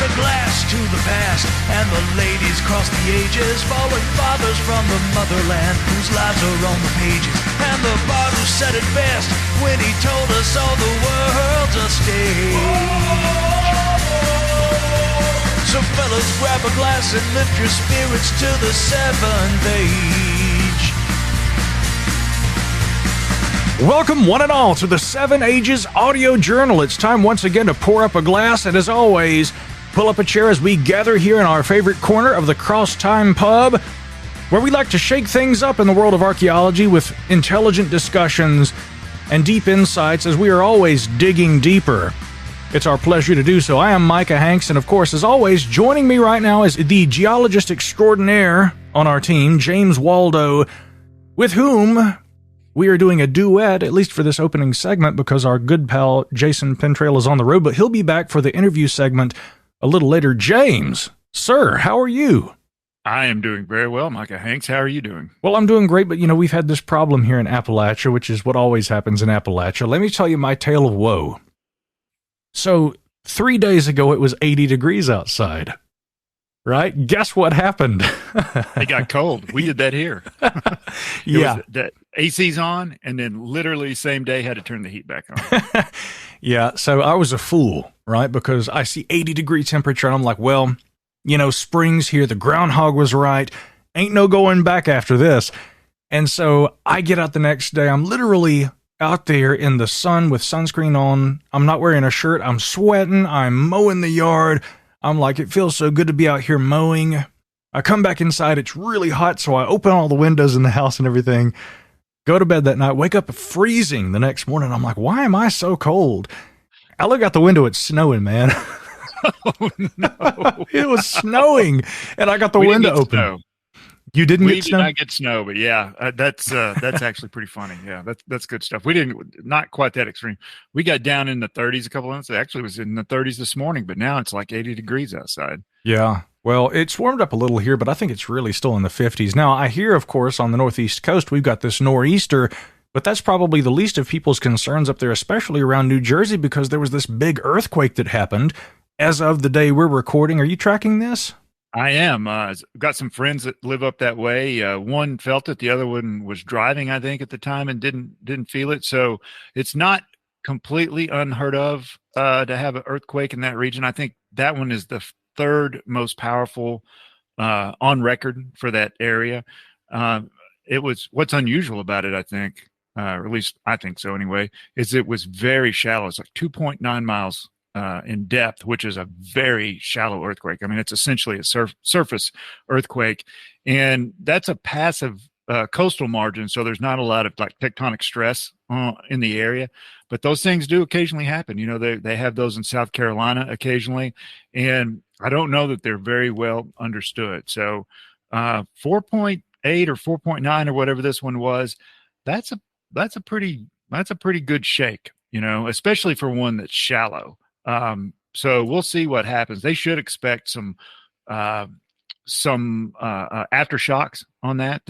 A glass to the past, and the ladies cross the ages, fallen fathers from the motherland whose lives are on the pages. And the bard who said it best when he told us all the world's a stage. So fellas, grab a glass and lift your spirits to the seventh age. Welcome one and all to the Seven Ages Audio Journal. It's time once again to pour up a glass, and as always, pull up a chair as we gather here in our favorite corner of the Cross Time Pub, where we like to shake things up in the world of archaeology with intelligent discussions and deep insights as we are always digging deeper. It's our pleasure to do so. I am Micah Hanks, and of course, as always, joining me right now is the geologist extraordinaire on our team, James Waldo, with whom we are doing a duet, at least for this opening segment, because our good pal Jason Pentrail is on the road, but he'll be back for the interview segment a little later. James, sir, how are you? I am doing very well, Micah Hanks. How are you doing? Well, I'm doing great, but we've had this problem here in Appalachia, which is what always happens in Appalachia. Let me tell you my tale of woe. So, 3 days ago, it was 80 degrees outside, right? Guess what happened? It got cold. We did that here. Yeah. The AC's on, and then literally same day had to turn the heat back on. Yeah, so I was a fool, right? Because I see 80-degree temperature, and I'm like, well, spring's here. The groundhog was right. Ain't no going back after this. And so I get out the next day. I'm literally out there in the sun with sunscreen on. I'm not wearing a shirt. I'm sweating. I'm mowing the yard. I'm like, it feels so good to be out here mowing. I come back inside. It's really hot, so I open all the windows in the house and everything. Go to bed that night, wake up freezing the next morning. I'm like, why am I so cold? I look out the window, it's snowing, man. Oh, no. It was snowing, and I got the window open. Snow. You didn't get snow? We did not get snow, but yeah, that's actually pretty funny. Yeah, that's good stuff. We not quite that extreme. We got down in the 30s a couple of months. It actually was in the 30s this morning, but now it's like 80 degrees outside. Yeah. Well, it's warmed up a little here, but I think it's really still in the 50s. Now, I hear, of course, on the northeast coast, we've got this nor'easter, but that's probably the least of people's concerns up there, especially around New Jersey, because there was this big earthquake that happened as of the day we're recording. Are you tracking this? I am. I've got some friends that live up that way. One felt it. The other one was driving, I think, at the time and didn't feel it. So it's not completely unheard of to have an earthquake in that region. I think that one is the third most powerful on record for that area. It was, what's unusual about it, I think, or at least I think so anyway, is it was very shallow. It's like 2.9 miles in depth, which is a very shallow earthquake. I mean, it's essentially a surface earthquake, and that's a passive coastal margin, so there's not a lot of like tectonic stress in the area, but those things do occasionally happen. They have those in South Carolina occasionally, and I don't know that they're very well understood. So 4.8 or 4.9 or whatever this one was, that's a pretty good shake, especially for one that's shallow. So we'll see what happens. They should expect some aftershocks on that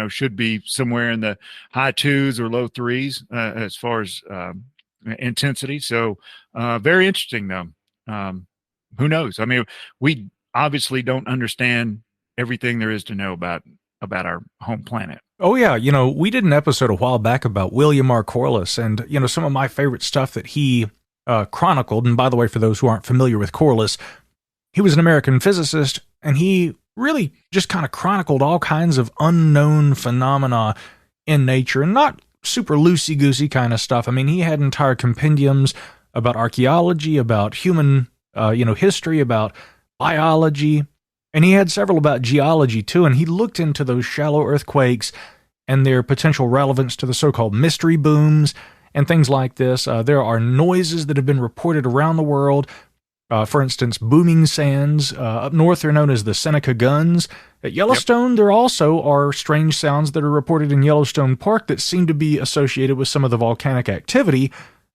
should be somewhere in the high 2s or low 3s as far as intensity. So very interesting though. Who knows? I mean, we obviously don't understand everything there is to know about our home planet. Oh yeah, we did an episode a while back about William R. Corliss, and some of my favorite stuff that he chronicled. And by the way, for those who aren't familiar with Corliss, he was an American physicist, and he really just kind of chronicled all kinds of unknown phenomena in nature, and not super loosey-goosey kind of stuff. I mean, he had entire compendiums about archaeology, about human, history, about biology, and he had several about geology too, and he looked into those shallow earthquakes and their potential relevance to the so-called mystery booms. and things like this. There are noises that have been reported around the world. For instance, booming sands. Up north, they're known as the Seneca Guns. At Yellowstone, there also are strange sounds that are reported in Yellowstone Park that seem to be associated with some of the volcanic activity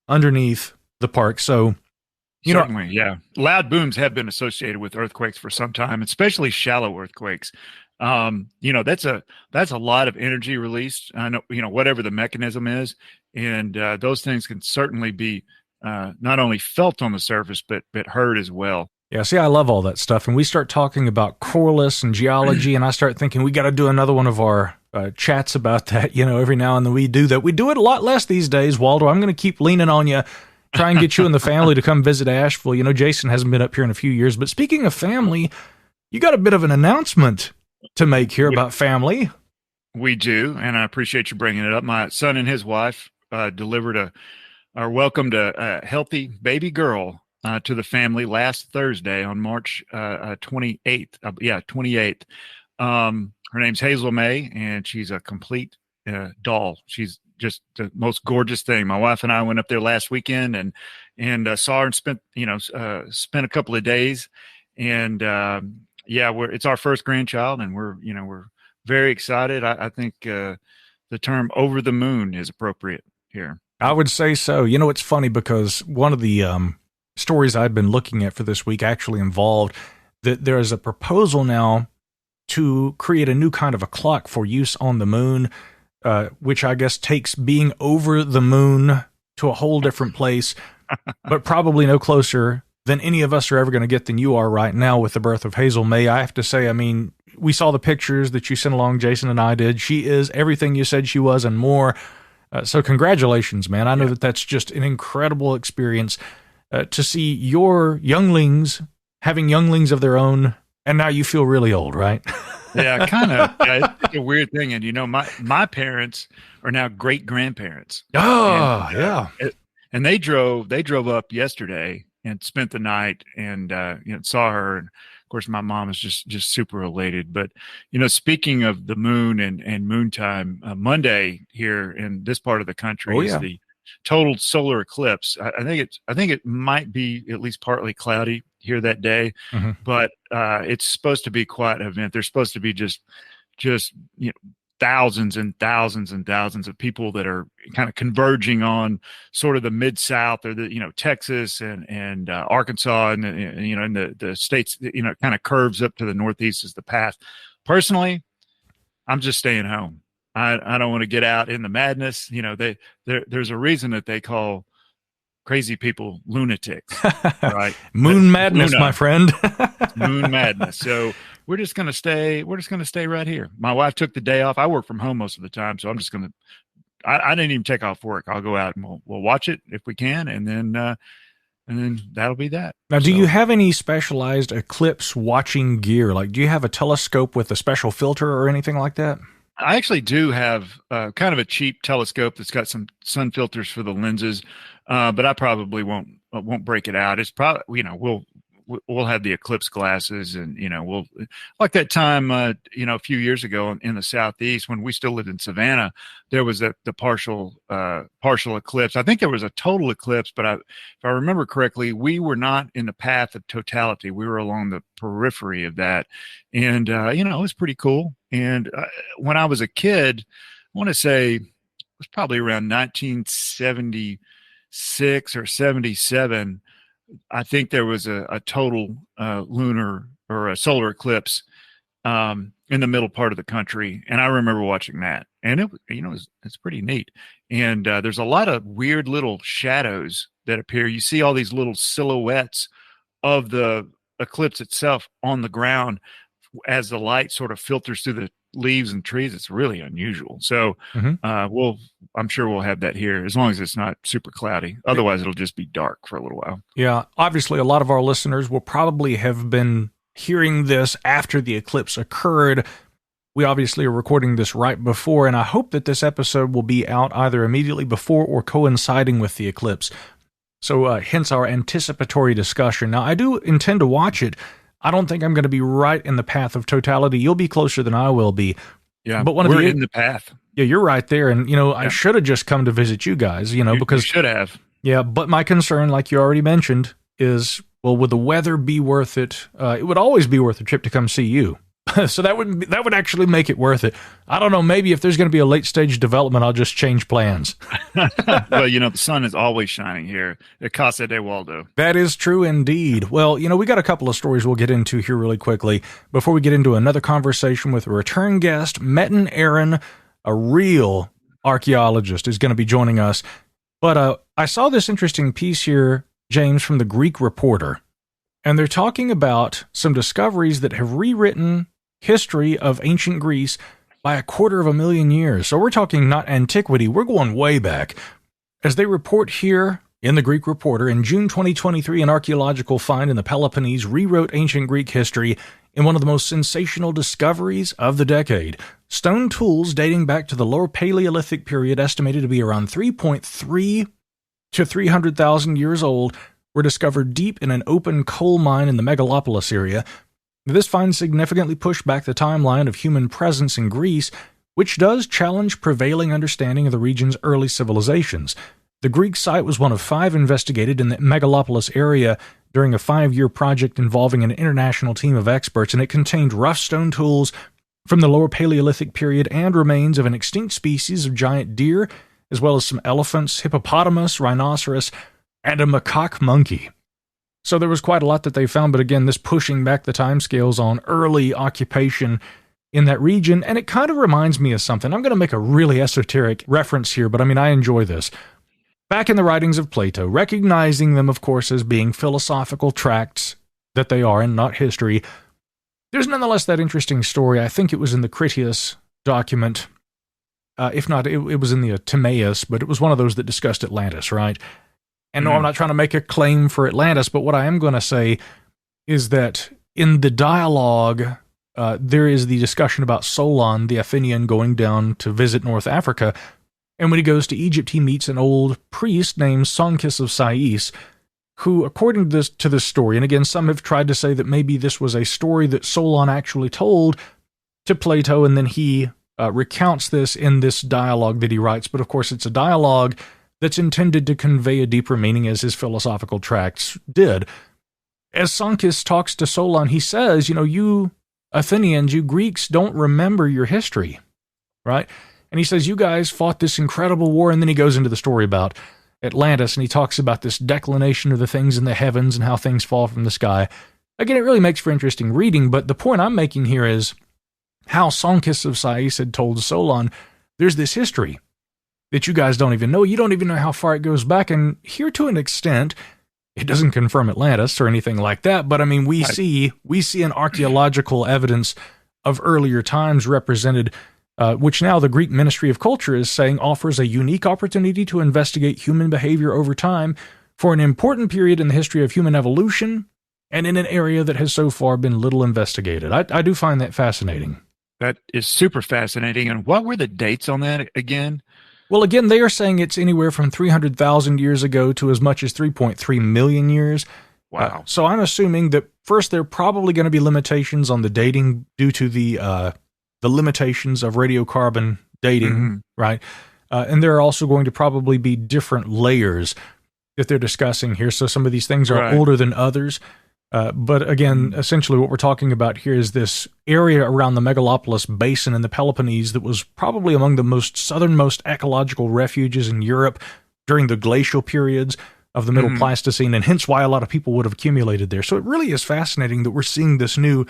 underneath the park. So, certainly, yeah. Loud booms have been associated with earthquakes for some time, especially shallow earthquakes. That's a lot of energy released. I know, whatever the mechanism is, and those things can certainly be not only felt on the surface, but heard as well. Yeah, see, I love all that stuff. And we start talking about coralites and geology, and I start thinking we got to do another one of our chats about that. Every now and then we do that. We do it a lot less these days, Waldo. I'm going to keep leaning on you, try and get you and the family to come visit Asheville. Jason hasn't been up here in a few years. But speaking of family, you got a bit of an announcement to make here about family. We do, and I appreciate you bringing it up. My son and his wife welcomed a healthy baby girl to the family last Thursday on March 28th. 28th. Her name's Hazel May, and she's a complete doll. She's just the most gorgeous thing. My wife and I went up there last weekend and saw her and spent a couple of days. And it's our first grandchild, and we're very excited. I think the term "over the moon" is appropriate here. I would say so. It's funny because one of the stories I'd been looking at for this week actually involved that there is a proposal now to create a new kind of a clock for use on the moon, which I guess takes being over the moon to a whole different place, but probably no closer than any of us are ever going to get than you are right now with the birth of Hazel May. I have to say, we saw the pictures that you sent along, Jason and I did. She is everything you said she was and more. So congratulations, man. I know that that's just an incredible experience to see your younglings having younglings of their own, and now you feel really old, right? Yeah, kind of. Yeah, it's a weird thing. And, my parents are now great-grandparents. Oh, yeah. And they drove up yesterday and spent the night and, saw her. And of course, my mom is just super elated. But, speaking of the moon and moon time, Monday here in this part of the country is the total solar eclipse. I think it might be at least partly cloudy here that day, but it's supposed to be quite an event. There's supposed to be just thousands and thousands and thousands of people that are kind of converging on sort of the mid-South or the Texas and Arkansas and the states, kind of curves up to the Northeast is the path. Personally, I'm just staying home. I don't want to get out in the madness. There's a reason that they call crazy people lunatics, right? Moon madness, my friend. Moon madness. So we're just going to stay right here. My wife took the day off. I work from home most of the time, so I'm just going to, I didn't even take off work. I'll go out and we'll watch it if we can. And then that'll be that. Now, do you have any specialized eclipse watching gear? Like, do you have a telescope with a special filter or anything like that? I actually do have kind of a cheap telescope that's got some sun filters for the lenses, but I probably won't break it out. It's probably, we'll have the eclipse glasses, and we'll, like that time a few years ago in the Southeast when we still lived in Savannah, there was the partial eclipse. I think there was a total eclipse, but if I remember correctly, we were not in the path of totality. We were along the periphery of that, and it was pretty cool. And when I was a kid, I want to say it was probably around 1976 or 77. I think there was a total lunar or a solar eclipse in the middle part of the country, and I remember watching that, and it's pretty neat. And there's a lot of weird little shadows that appear. You see all these little silhouettes of the eclipse itself on the ground as the light sort of filters through the leaves and trees. It's really unusual. So I'm sure we'll have that here as long as it's not super cloudy. Otherwise, it'll just be dark for a little while. Yeah. Obviously, a lot of our listeners will probably have been hearing this after the eclipse occurred. We obviously are recording this right before, and I hope that this episode will be out either immediately before or coinciding with the eclipse. So hence our anticipatory discussion. Now, I do intend to watch it. I don't think I'm going to be right in the path of totality. You'll be closer than I will be. Yeah, but we're in the path. Yeah, you're right there. And, I should have just come to visit you guys, because you should have. Yeah, but my concern, like you already mentioned, is, well, would the weather be worth it? It would always be worth a trip to come see you. So that would actually make it worth it. I don't know, maybe if there's going to be a late stage development, I'll just change plans. Well, the sun is always shining here at Casa de Waldo. That is true indeed. Well, we got a couple of stories we'll get into here really quickly before we get into another conversation with a return guest. Metin Eren, a real archaeologist, is going to be joining us. But I saw this interesting piece here, James, from the Greek Reporter, and they're talking about some discoveries that have rewritten history of ancient Greece by 250,000 years. So we're talking not antiquity, we're going way back. As they report here in the Greek Reporter, in June 2023, an archaeological find in the Peloponnese rewrote ancient Greek history in one of the most sensational discoveries of the decade. Stone tools dating back to the Lower Paleolithic period, estimated to be around 3.3 to 300,000 years old, were discovered deep in an open coal mine in the Megalopolis area. This find significantly pushed back the timeline of human presence in Greece, which does challenge prevailing understanding of the region's early civilizations. The Greek site was one of 5 investigated in the Megalopolis area during a 5-year project involving an international team of experts, and it contained rough stone tools from the Lower Paleolithic period and remains of an extinct species of giant deer, as well as some elephants, hippopotamus, rhinoceros, and a macaque monkey. So there was quite a lot that they found, but again, this pushing back the timescales on early occupation in that region, and it kind of reminds me of something. I'm going to make a really esoteric reference here, but I enjoy this. Back in the writings of Plato, recognizing them, of course, as being philosophical tracts that they are and not history, there's nonetheless that interesting story. I think it was in the Critias document. If not, it was in the Timaeus, but it was one of those that discussed Atlantis, right? And no, I'm not trying to make a claim for Atlantis, but what I am going to say is that in the dialogue, there is the discussion about Solon, the Athenian, going down to visit North Africa. And when he goes to Egypt, he meets an old priest named Sonkis of Sais, who, according to this story, and again, some have tried to say that maybe this was a story that Solon actually told to Plato, and then he recounts this in this dialogue that he writes. But of course, it's a dialogue that's intended to convey a deeper meaning, as his philosophical tracts did. As Sonkis talks to Solon, he says, you Athenians, you Greeks don't remember your history, right? And he says, you guys fought this incredible war, and then he goes into the story about Atlantis, and he talks about this declination of the things in the heavens and how things fall from the sky. Again, it really makes for interesting reading, but the point I'm making here is how Sonkis of Sais had told Solon, there's this history that you guys don't even know. You don't even know how far it goes back, and here to an extent, it doesn't confirm Atlantis or anything like that, but we see an archaeological evidence of earlier times represented, which now the Greek Ministry of Culture is saying offers a unique opportunity to investigate human behavior over time for an important period in the history of human evolution and in an area that has so far been little investigated. I do find that fascinating. That is super fascinating. And what were the dates on that again? Well, again, they are saying it's anywhere from 300,000 years ago to as much as 3.3 million years. Wow. So I'm assuming that first there are probably going to be limitations on the dating due to the limitations of radiocarbon dating, right? And there are also going to probably be different layers that they're discussing here. So some of these things are older than others. But again, essentially what we're talking about here is this area around the Megalopolis Basin in the Peloponnese that was probably among the most southernmost ecological refuges in Europe during the glacial periods of the Middle Pleistocene, and hence why a lot of people would have accumulated there. So it really is fascinating that we're seeing this new,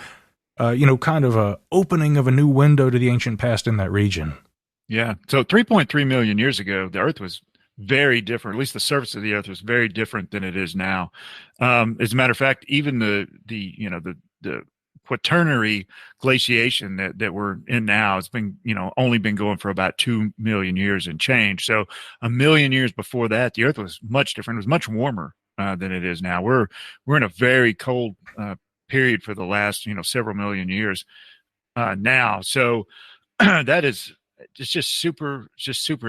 kind of a opening of a new window to the ancient past in that region. Yeah. So 3.3 million years ago, the Earth was very different. At least the surface of the Earth was very different than it is now. As a matter of fact, even the Quaternary glaciation that we're in now, it's been only been going for about 2 million years and change. So a million years before that, the Earth was much different. It was much warmer than it is now. We're in a very cold period for the last several million years now. So that is it's just super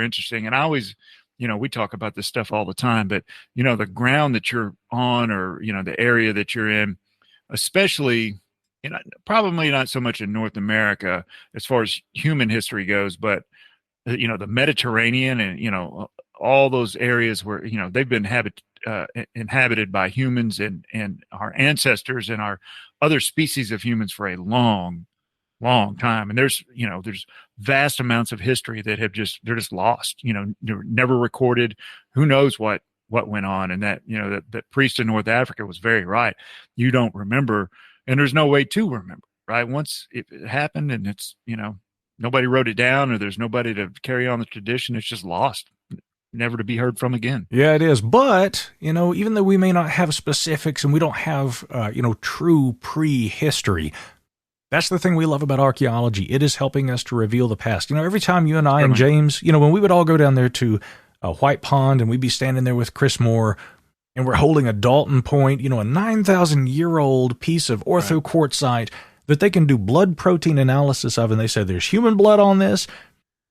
interesting. And I always we talk about this stuff all the time, but the ground that you're on, or the area that you're in, especially probably not so much in North America as far as human history goes, but the Mediterranean and, all those areas where, they've been inhabited by humans and our ancestors and our other species of humans for a long, long time. And there's vast amounts of history that they're just lost, they're never recorded. Who knows what went on? And that priest in North Africa was very right. You don't remember, and there's no way to remember, right? Once it happened and it's, nobody wrote it down or there's nobody to carry on the tradition, it's just lost, never to be heard from again. Yeah, it is. But, even though we may not have specifics and we don't have, true prehistory, that's the thing we love about archaeology. It is helping us to reveal the past. Every time you and I and James, when we would all go down there to White Pond and we'd be standing there with Chris Moore and we're holding a Dalton Point, a 9,000-year-old piece of orthoquartzite that they can do blood protein analysis of, and they said there's human blood on this.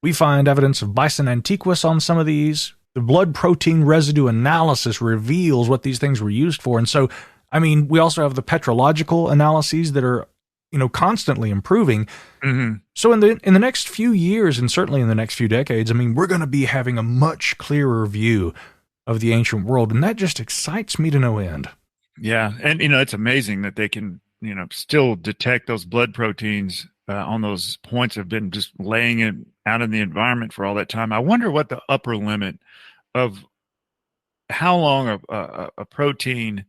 We find evidence of Bison antiquus on some of these. The blood protein residue analysis reveals what these things were used for. And so, we also have the petrological analyses that are, constantly improving. Mm-hmm. So in the next few years, and certainly in the next few decades, we're going to be having a much clearer view of the ancient world. And that just excites me to no end. Yeah. And, it's amazing that they can, still detect those blood proteins on those points have been just laying it out in the environment for all that time. I wonder what the upper limit of how long a protein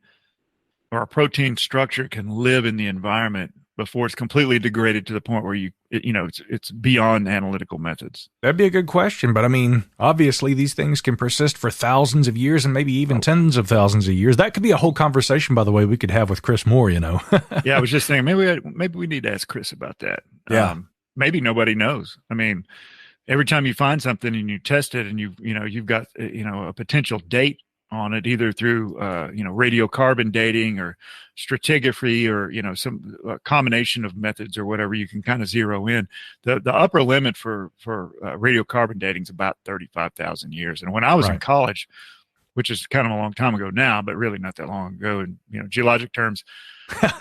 or a protein structure can live in the environment before it's completely degraded to the point where it's beyond analytical methods. That'd be a good question, but obviously these things can persist for thousands of years and maybe even tens of thousands of years. That could be a whole conversation, by the way, we could have with Chris Moore. Yeah, I was just thinking maybe we need to ask Chris about that. Yeah, maybe nobody knows. Every time you find something and you test it, and you've got a potential date on it, either through radiocarbon dating or stratigraphy or some combination of methods or whatever, you can kind of zero in. The upper limit for radiocarbon dating is about 35,000 years. And when I was in college, which is kind of a long time ago now, but really not that long ago in geologic terms,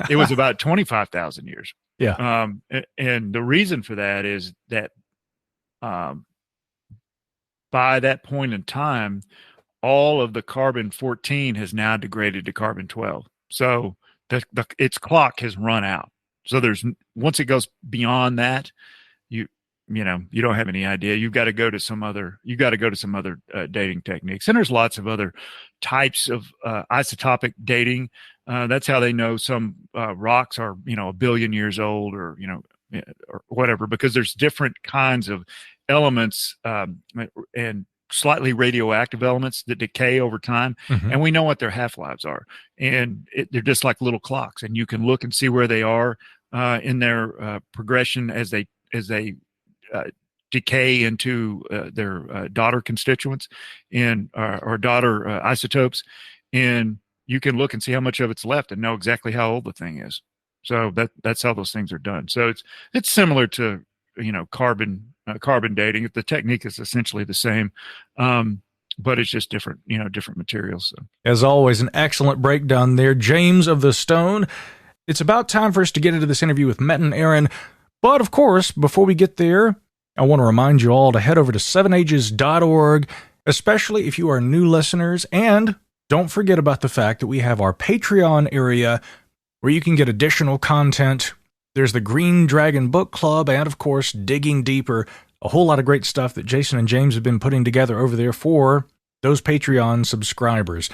it was about 25,000 years. Yeah. And the reason for that is that by that point in time, all of the carbon-14 has now degraded to carbon-12. So its clock has run out. So once it goes beyond that, you don't have any idea. You've got to go to some other dating techniques. And there's lots of other types of isotopic dating. That's how they know some rocks are, 1 billion years old or whatever, because there's different kinds of elements and slightly radioactive elements that decay over time. Mm-hmm. And we know what their half-lives are. And they're just like little clocks, and you can look and see where they are in their progression as they decay into their daughter constituents or daughter isotopes. And you can look and see how much of it's left and know exactly how old the thing is. So that's how those things are done. So it's similar to, carbon dating. The technique is essentially the same, but it's just different materials. So. As always, an excellent breakdown there, James of the Stone. It's about time for us to get into this interview with Metin Eren. But of course, before we get there, I want to remind you all to head over to 7ages.org, especially if you are new listeners. And don't forget about the fact that we have our Patreon area where you can get additional content. There's the Green Dragon Book Club, and of course, Digging Deeper, a whole lot of great stuff that Jason and James have been putting together over there for those Patreon subscribers.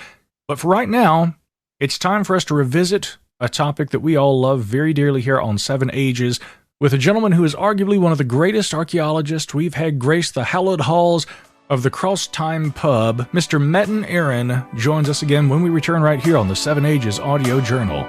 But for right now, it's time for us to revisit a topic that we all love very dearly here on 7 Ages, with a gentleman who is arguably one of the greatest archaeologists we've had grace the hallowed halls of the Cross Time Pub. Mr. Metin Eren joins us again when we return right here on the 7 Ages Audio Journal.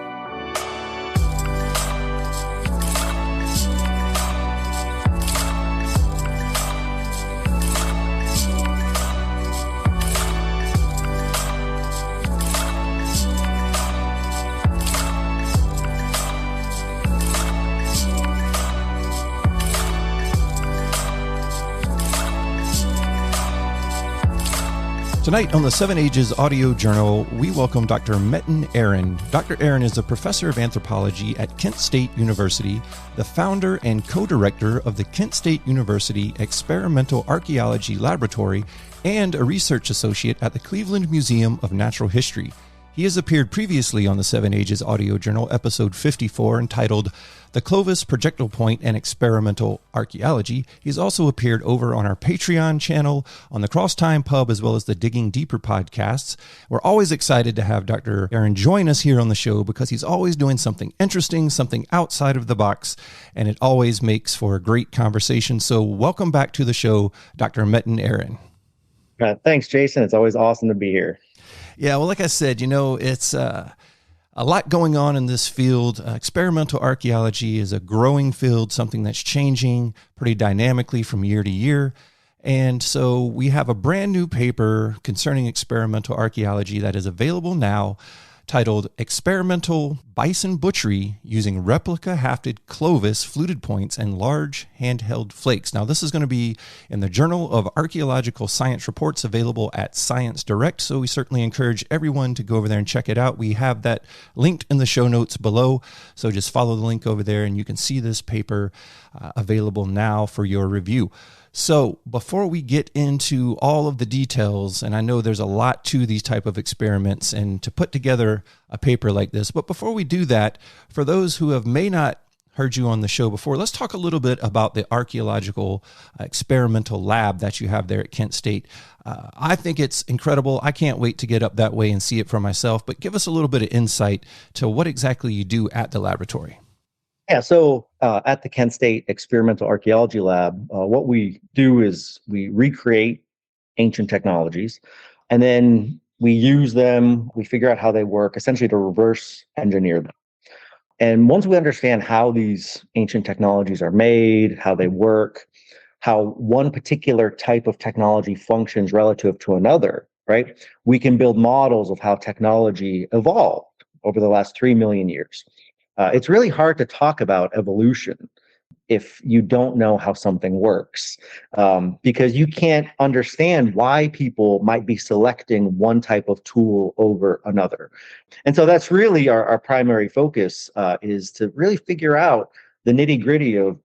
Tonight on the Seven Ages Audio Journal, we welcome Dr. Metin Eren. Dr. Eren is a professor of anthropology at Kent State University, the founder and co-director of the Kent State University Experimental Archaeology Laboratory, and a research associate at the Cleveland Museum of Natural History. He has appeared previously on the Seven Ages Audio Journal, episode 54, entitled The Clovis Projectile Point and Experimental Archaeology. He's also appeared over on our Patreon channel, on the Crosstime Pub, as well as the Digging Deeper podcasts. We're always excited to have Dr. Eren join us here on the show because he's always doing something interesting, something outside of the box, and it always makes for a great conversation. So welcome back to the show, Dr. Metin Eren. Thanks, Jason. It's always awesome to be here. Yeah, well, like I said, it's a lot going on in this field. Experimental archaeology is a growing field, something that's changing pretty dynamically from year to year. And so we have a brand new paper concerning experimental archaeology that is available now, titled Experimental Bison Butchery Using Replica Hafted Clovis Fluted Points and Large Handheld Flakes. Now, this is going to be in the Journal of Archaeological Science, reports available at Science Direct, so we certainly encourage everyone to go over there and check it out. We have that linked in the show notes below, so just follow the link over there and you can see this paper available now for your review. So before we get into all of the details, and I know there's a lot to these type of experiments and to put together a paper like this, but before we do that, for those who have may not heard you on the show before, let's talk a little bit about the archaeological experimental lab that you have there at Kent State. I think it's incredible. I can't wait to get up that way and see it for myself, but give us a little bit of insight to what exactly you do at the laboratory. Yeah, so at the Kent State Experimental Archaeology Lab, what we do is we recreate ancient technologies, and then we use them, we figure out how they work, essentially to reverse engineer them. And once we understand how these ancient technologies are made, how they work, how one particular type of technology functions relative to another, right, we can build models of how technology evolved over the last 3 million years. It's really hard to talk about evolution if you don't know how something works, because you can't understand why people might be selecting one type of tool over another. And so that's really our primary focus, is to really figure out the nitty-gritty of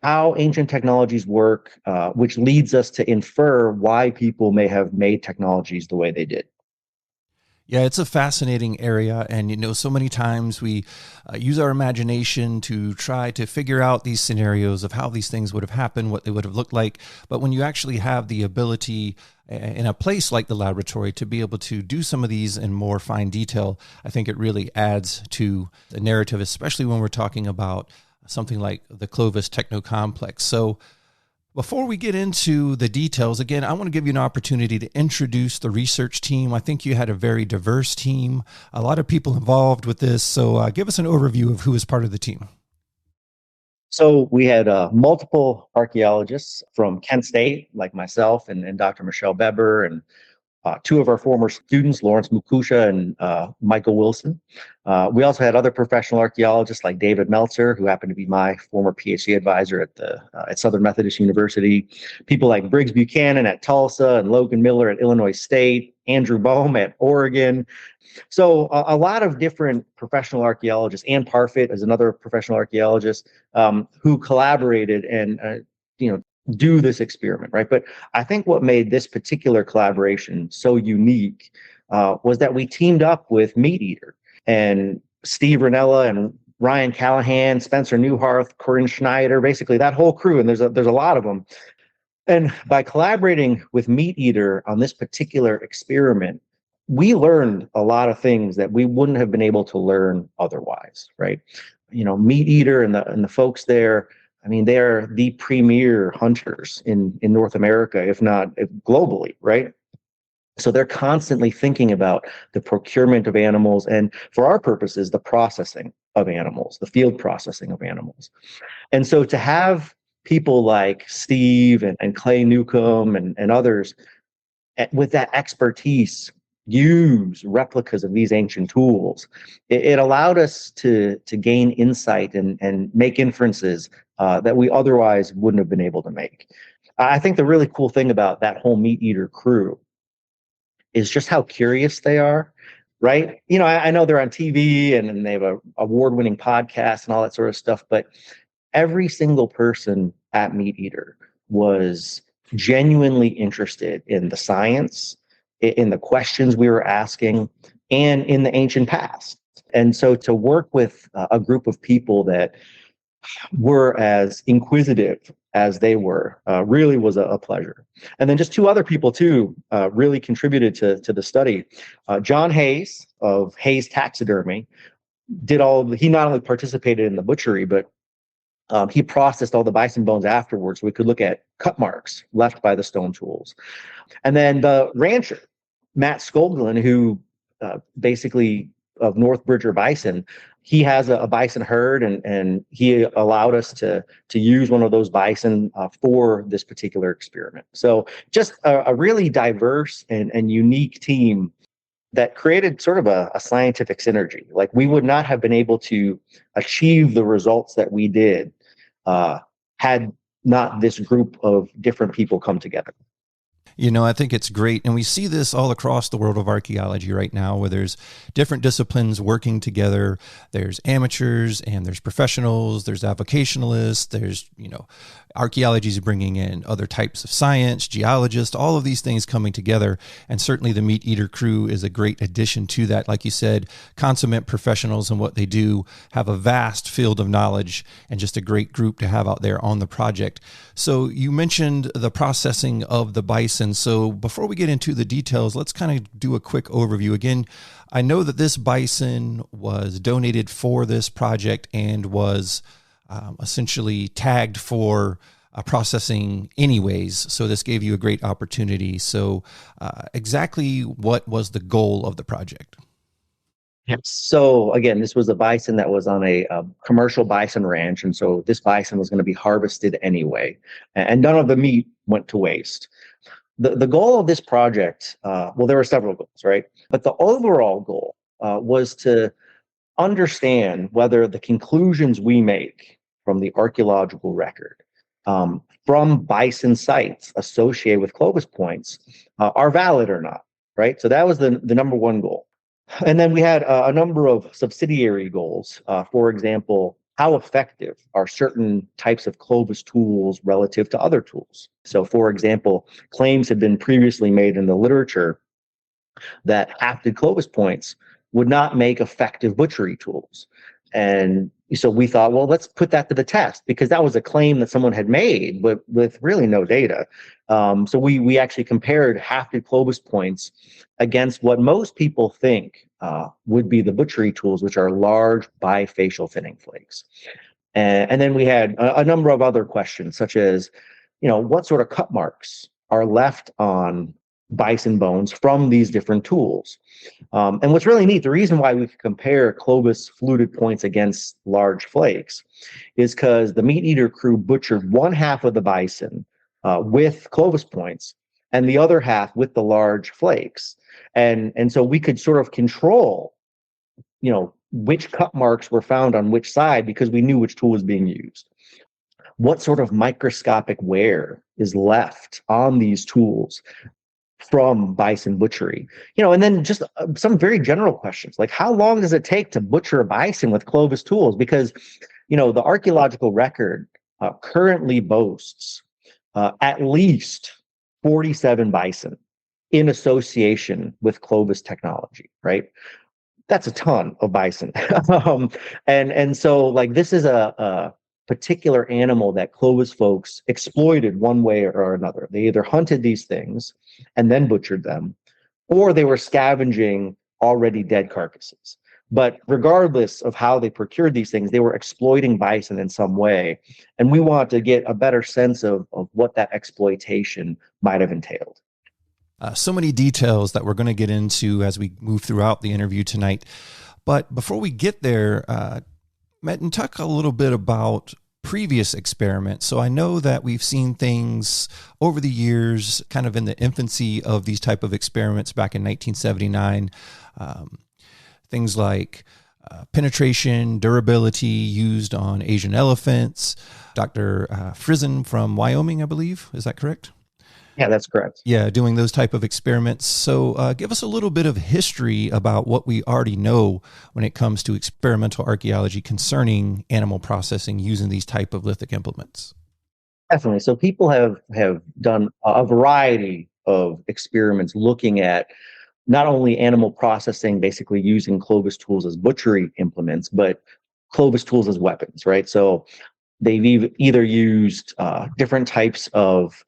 how ancient technologies work, which leads us to infer why people may have made technologies the way they did. Yeah, it's a fascinating area. And, so many times we use our imagination to try to figure out these scenarios of how these things would have happened, what they would have looked like. But when you actually have the ability in a place like the laboratory to be able to do some of these in more fine detail, I think it really adds to the narrative, especially when we're talking about something like the Clovis Technocomplex. So before we get into the details, again, I want to give you an opportunity to introduce the research team. I think you had a very diverse team, a lot of people involved with this. So give us an overview of who is part of the team. So we had multiple archaeologists from Kent State, like myself and Dr. Michelle Beber, and two of our former students, Lawrence Mukusha and Michael Wilson. We also had other professional archaeologists like David Meltzer, who happened to be my former PhD advisor at Southern Methodist University. People like Briggs Buchanan at Tulsa and Logan Miller at Illinois State, Andrew Bohm at Oregon. So a lot of different professional archaeologists. Ann Parfit is another professional archaeologist who collaborated and do this experiment, right? But I think what made this particular collaboration so unique was that we teamed up with Meat Eater and Steve Ranella and Ryan Callahan, Spencer Newharth, Corinne Schneider, basically that whole crew, and there's a lot of them. And by collaborating with Meat Eater on this particular experiment, we learned a lot of things that we wouldn't have been able to learn otherwise, right? Meat Eater and the folks there, I mean, they're the premier hunters in North America, if not globally, right? So they're constantly thinking about the procurement of animals and, for our purposes, the processing of animals, the field processing of animals. And so to have people like Steve and Clay Newcomb and others with that expertise use replicas of these ancient tools, it allowed us to gain insight and make inferences that we otherwise wouldn't have been able to make. I think the really cool thing about that whole Meat Eater crew is just how curious they are, right? I know they're on TV and they have a award-winning podcast and all that sort of stuff, but every single person at Meat Eater was genuinely interested in the science, in the questions we were asking, and in the ancient past. And so to work with a group of people that were as inquisitive as they were really was a pleasure. And then just two other people too really contributed to the study. John Hayes of Hayes Taxidermy he not only participated in the butchery, but he processed all the bison bones afterwards. So we could look at cut marks left by the stone tools. And then the rancher, Matt Skolglin, who basically of North Bridger Bison, he has a bison herd, and he allowed us to use one of those bison for this particular experiment. So just a really diverse and unique team that created sort of a scientific synergy. Like, we would not have been able to achieve the results that we did had not this group of different people come together. I think it's great. And we see this all across the world of archaeology right now, where there's different disciplines working together. There's amateurs and there's professionals, there's avocationalists, there's, archaeology is bringing in other types of science, geologists, all of these things coming together. And certainly the Meat Eater crew is a great addition to that. Like you said, consummate professionals in what they do, have a vast field of knowledge, and just a great group to have out there on the project. So you mentioned the processing of the bison. So before we get into the details, let's kind of do a quick overview. Again, I know that this bison was donated for this project and was essentially tagged for processing anyways. So this gave you a great opportunity. So exactly what was the goal of the project? Yes. So again, this was a bison that was on a commercial bison ranch. And so this bison was going to be harvested anyway, and none of the meat went to waste. The goal of this project, well, there were several goals, right? But the overall goal was to understand whether the conclusions we make from the archaeological record, from bison sites associated with Clovis points, are valid or not, right? So that was the number one goal. And then we had a number of subsidiary goals. For example, how effective are certain types of Clovis tools relative to other tools? So, for example, claims had been previously made in the literature that hafted Clovis points would not make effective butchery tools. And so we thought, well, let's put that to the test, because that was a claim that someone had made, but with really no data. So we actually compared hafted Clovis points against what most people think would be the butchery tools, which are large bifacial thinning flakes. And then we had a number of other questions, such as, what sort of cut marks are left on bison bones from these different tools? And what's really neat, the reason why we could compare Clovis fluted points against large flakes is because the Meat Eater crew butchered one half of the bison with Clovis points and the other half with the large flakes. And so we could sort of control, which cut marks were found on which side, because we knew which tool was being used. What sort of microscopic wear is left on these tools from bison butchery? And then just some very general questions, like how long does it take to butcher a bison with Clovis tools? Because, the archaeological record currently boasts at least 47 bison in association with Clovis technology, right? That's a ton of bison. And so, like, this is a particular animal that Clovis folks exploited one way or another. They either hunted these things and then butchered them, or they were scavenging already dead carcasses. But regardless of how they procured these things, they were exploiting bison in some way. And we want to get a better sense of what that exploitation might have entailed. So many details that we're going to get into as we move throughout the interview tonight. But before we get there, Metin, talk a little bit about previous experiments. So I know that we've seen things over the years, kind of in the infancy of these type of experiments back in 1979, things like penetration, durability used on Asian elephants. Dr. Friesen from Wyoming, I believe, is that correct? Yeah, that's correct. Yeah, doing those type of experiments. So give us a little bit of history about what we already know when it comes to experimental archaeology concerning animal processing using these type of lithic implements. Definitely. So people have done a variety of experiments looking at not only animal processing, basically using Clovis tools as butchery implements, but Clovis tools as weapons, right? So they've either used different types of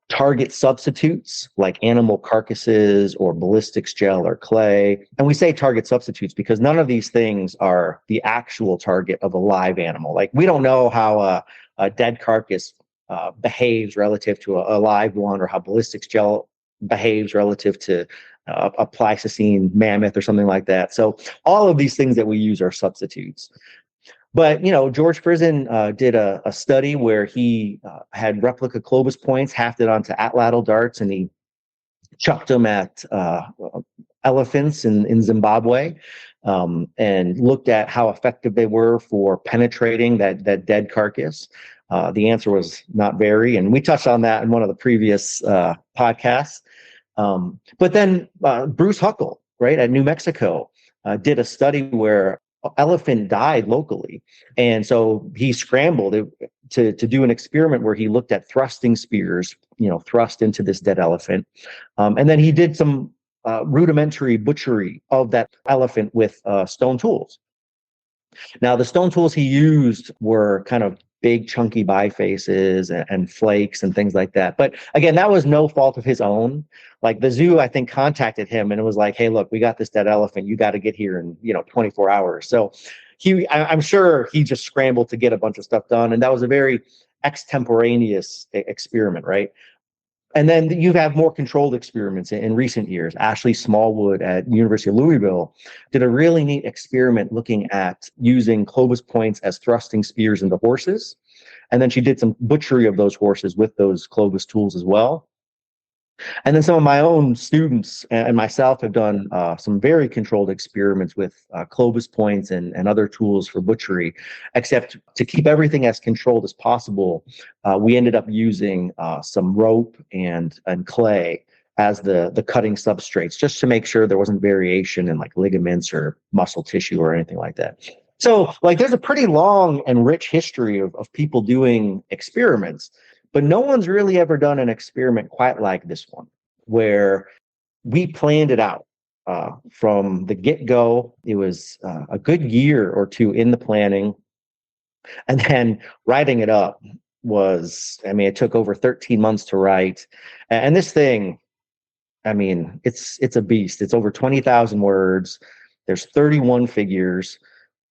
target substitutes like animal carcasses or ballistics gel or clay. And we say target substitutes because none of these things are the actual target of a live animal. Like we don't know how a dead carcass behaves relative to a live one, or how ballistics gel behaves relative to a Pleistocene mammoth or something like that. So all of these things that we use are substitutes. But George Friesen did a study where he had replica Clovis points hafted onto atlatl darts, and he chucked them at elephants in Zimbabwe, and looked at how effective they were for penetrating that dead carcass. The answer was not very, and we touched on that in one of the previous podcasts. But then Bruce Huckle, right, at New Mexico, did a study where elephant died locally, and so he scrambled to do an experiment where he looked at thrusting spears, thrust into this dead elephant, and then he did some rudimentary butchery of that elephant with stone tools. Now, the stone tools he used were kind of big, chunky bifaces and flakes and things like that. But again, that was no fault of his own. Like the zoo, I think, contacted him and it was like, "Hey, look, we got this dead elephant. You got to get here in 24 hours." So I'm sure he just scrambled to get a bunch of stuff done, and that was a very extemporaneous experiment, right? And then you have more controlled experiments in recent years. Ashley Smallwood at University of Louisville did a really neat experiment looking at using Clovis points as thrusting spears into horses. And then she did some butchery of those horses with those Clovis tools as well. And then some of my own students and myself have done some very controlled experiments with Clovis points and other tools for butchery, except to keep everything as controlled as possible, we ended up using some rope and clay as the cutting substrates, just to make sure there wasn't variation in like ligaments or muscle tissue or anything like that. So like there's a pretty long and rich history of people doing experiments. But no one's really ever done an experiment quite like this one, where we planned it out from the get-go. It was a good year or two in the planning. And then writing it up was, it took over 13 months to write. And this thing, it's a beast. It's over 20,000 words. There's 31 figures.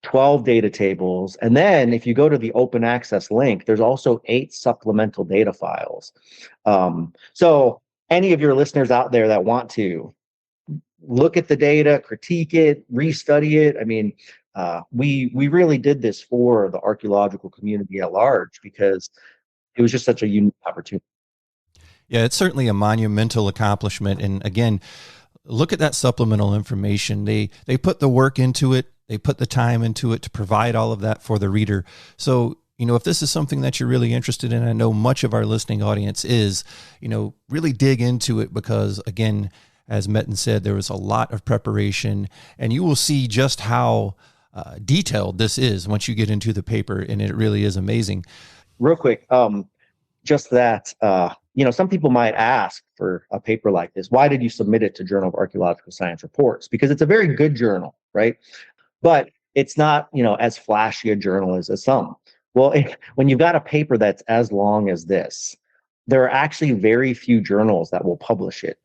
12 data tables. And then if you go to the open access link, there's also 8 supplemental data files. So any of your listeners out there that want to look at the data, critique it, restudy it, we really did this for the archaeological community at large because it was just such a unique opportunity. Yeah, it's certainly a monumental accomplishment. And again, look at that supplemental information. They put the work into it. They put the time into it to provide all of that for the reader. So, if this is something that you're really interested in, I know much of our listening audience is, really dig into it because, again, as Metin said, there was a lot of preparation, and you will see just how detailed this is once you get into the paper, and it really is amazing. Real quick, just that, some people might ask for a paper like this, why did you submit it to Journal of Archaeological Science Reports? Because it's a very good journal, right? But it's not, as flashy a journal as some. Well, when you've got a paper that's as long as this, there are actually very few journals that will publish it.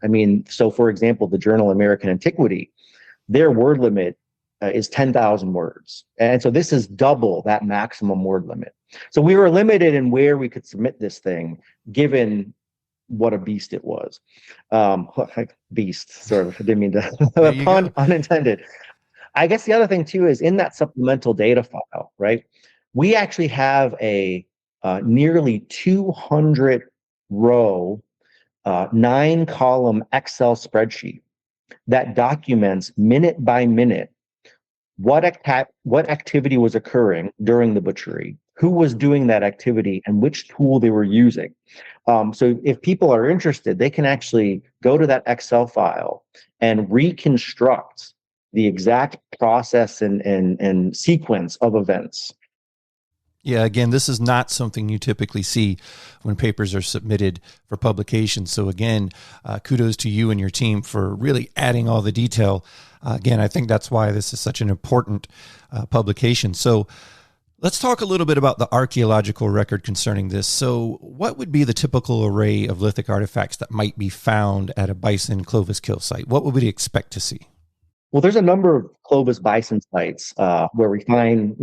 So for example, the Journal of American Antiquity, their word limit is 10,000 words. And so this is double that maximum word limit. So we were limited in where we could submit this thing, given what a beast it was. Beast, sort of, I didn't mean to, pun unintended. I guess the other thing too is in that supplemental data file, right? We actually have a nearly 200 row, 9-column Excel spreadsheet that documents minute by minute what activity was occurring during the butchery, who was doing that activity and which tool they were using. So if people are interested, they can actually go to that Excel file and reconstruct the exact process and sequence of events. Yeah, again, this is not something you typically see when papers are submitted for publication. So again, kudos to you and your team for really adding all the detail. Again, I think that's why this is such an important publication. So let's talk a little bit about the archaeological record concerning this. So what would be the typical array of lithic artifacts that might be found at a Bison Clovis kill site? What would we expect to see? Well, there's a number of Clovis bison sites where we find,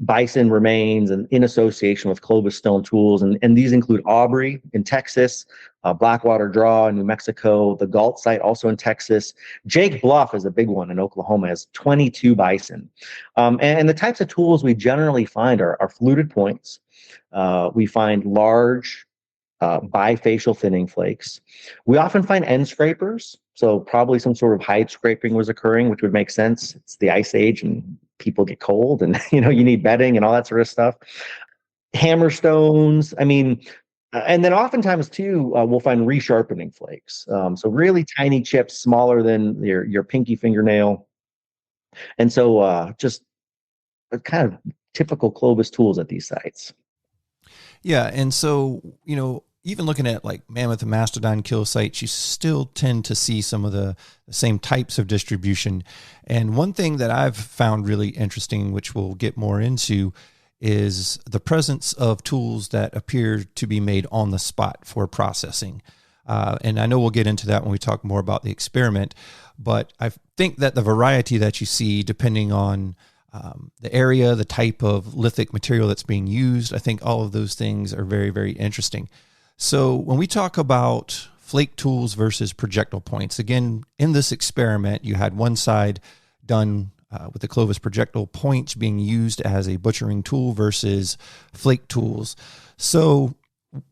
bison remains and in association with Clovis stone tools. And these include Aubrey in Texas, Blackwater Draw in New Mexico, the Galt site also in Texas. Jake Bluff is a big one in Oklahoma, has 22 bison. And the types of tools we generally find are fluted points. We find large bifacial thinning flakes. We often find end scrapers. So probably some sort of hide scraping was occurring, which would make sense. It's the Ice Age and people get cold and, you need bedding and all that sort of stuff. Hammerstones. And then oftentimes too, we'll find resharpening flakes. So really tiny chips, smaller than your pinky fingernail. And so just kind of typical Clovis tools at these sites. Yeah. And so, even looking at like Mammoth and Mastodon kill sites, you still tend to see some of the same types of distribution. And one thing that I've found really interesting, which we'll get more into, is the presence of tools that appear to be made on the spot for processing. And I know we'll get into that when we talk more about the experiment, but I think that the variety that you see, depending on the area, the type of lithic material that's being used, I think all of those things are very, very interesting. So when we talk about flake tools versus projectile points, again, in this experiment, you had one side done with the Clovis projectile points being used as a butchering tool versus flake tools. So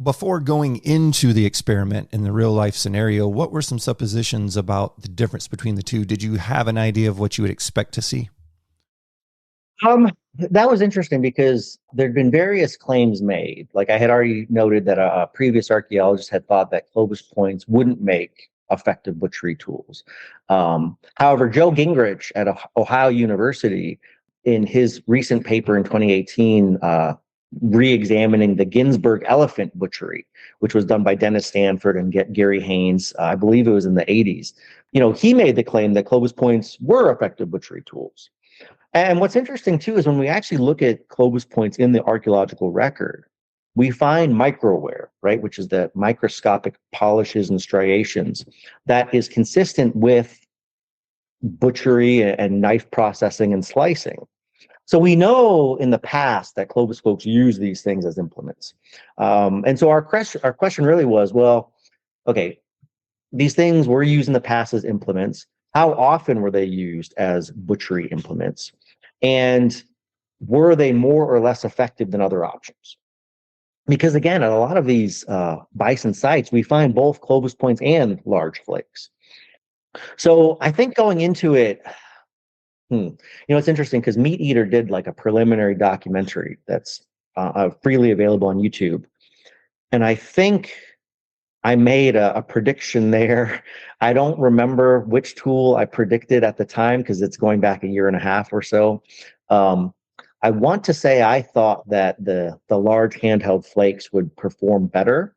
before going into the experiment in the real life scenario, what were some suppositions about the difference between the two? Did you have an idea of what you would expect to see? That was interesting because there'd been various claims made. Like I had already noted that a previous archaeologist had thought that Clovis points wouldn't make effective butchery tools. However, Joe Gingrich at Ohio University, in his recent paper in 2018, re-examining the Ginsburg elephant butchery, which was done by Dennis Stanford and Gary Haynes, I believe it was in the 80s. He made the claim that Clovis points were effective butchery tools. And what's interesting too is when we actually look at Clovis points in the archaeological record, we find microwear, right, which is the microscopic polishes and striations that is consistent with butchery and knife processing and slicing. So we know in the past that Clovis folks use these things as implements. And so our question really was, well, okay, these things were used in the past as implements. How often were they used as butchery implements? And were they more or less effective than other options? Because again, at a lot of these bison sites, we find both Clovis points and large flakes. So I think going into it, it's interesting because Meat Eater did like a preliminary documentary that's freely available on YouTube. And I think I made a prediction there. I don't remember which tool I predicted at the time because it's going back a year and a half or so. I want to say I thought that the large handheld flakes would perform better.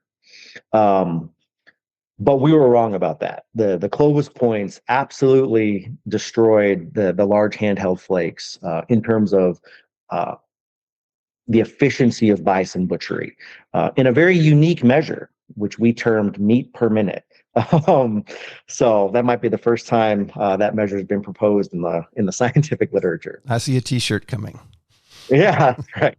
But we were wrong about that. The Clovis points absolutely destroyed the large handheld flakes in terms of the efficiency of bison butchery in a very unique measure, which we termed meat per minute. So that might be the first time that measure has been proposed in the scientific literature. I see a T-shirt coming. Yeah, that's right.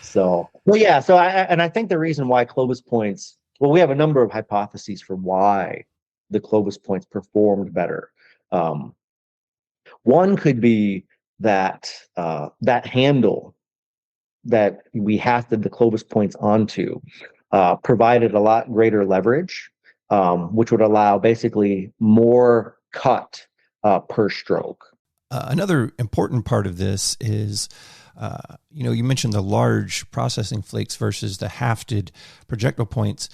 So I think the reason why Clovis points, well, we have a number of hypotheses for why the Clovis points performed better. One could be that that handle that we hafted the Clovis points onto provided a lot greater leverage, which would allow basically more cut per stroke. Another important part of this is You mentioned the large processing flakes versus the hafted projectile points.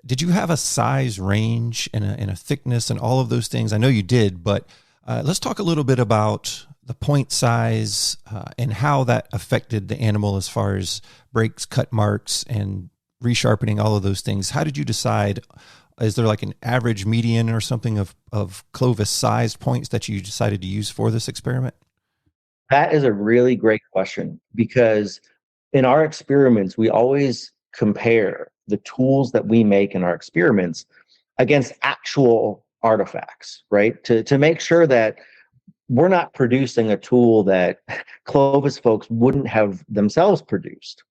Did you have a size range and a thickness and all of those things? I know you did, but let's talk a little bit about the point size and how that affected the animal as far as breaks, cut marks, and resharpening, all of those things. How did you decide? Is there like an average median or something of Clovis sized points that you decided to use for this experiment? That is a really great question, because in our experiments, we always compare the tools that we make in our experiments against actual artifacts, right? To make sure that we're not producing a tool that Clovis folks wouldn't have themselves produced.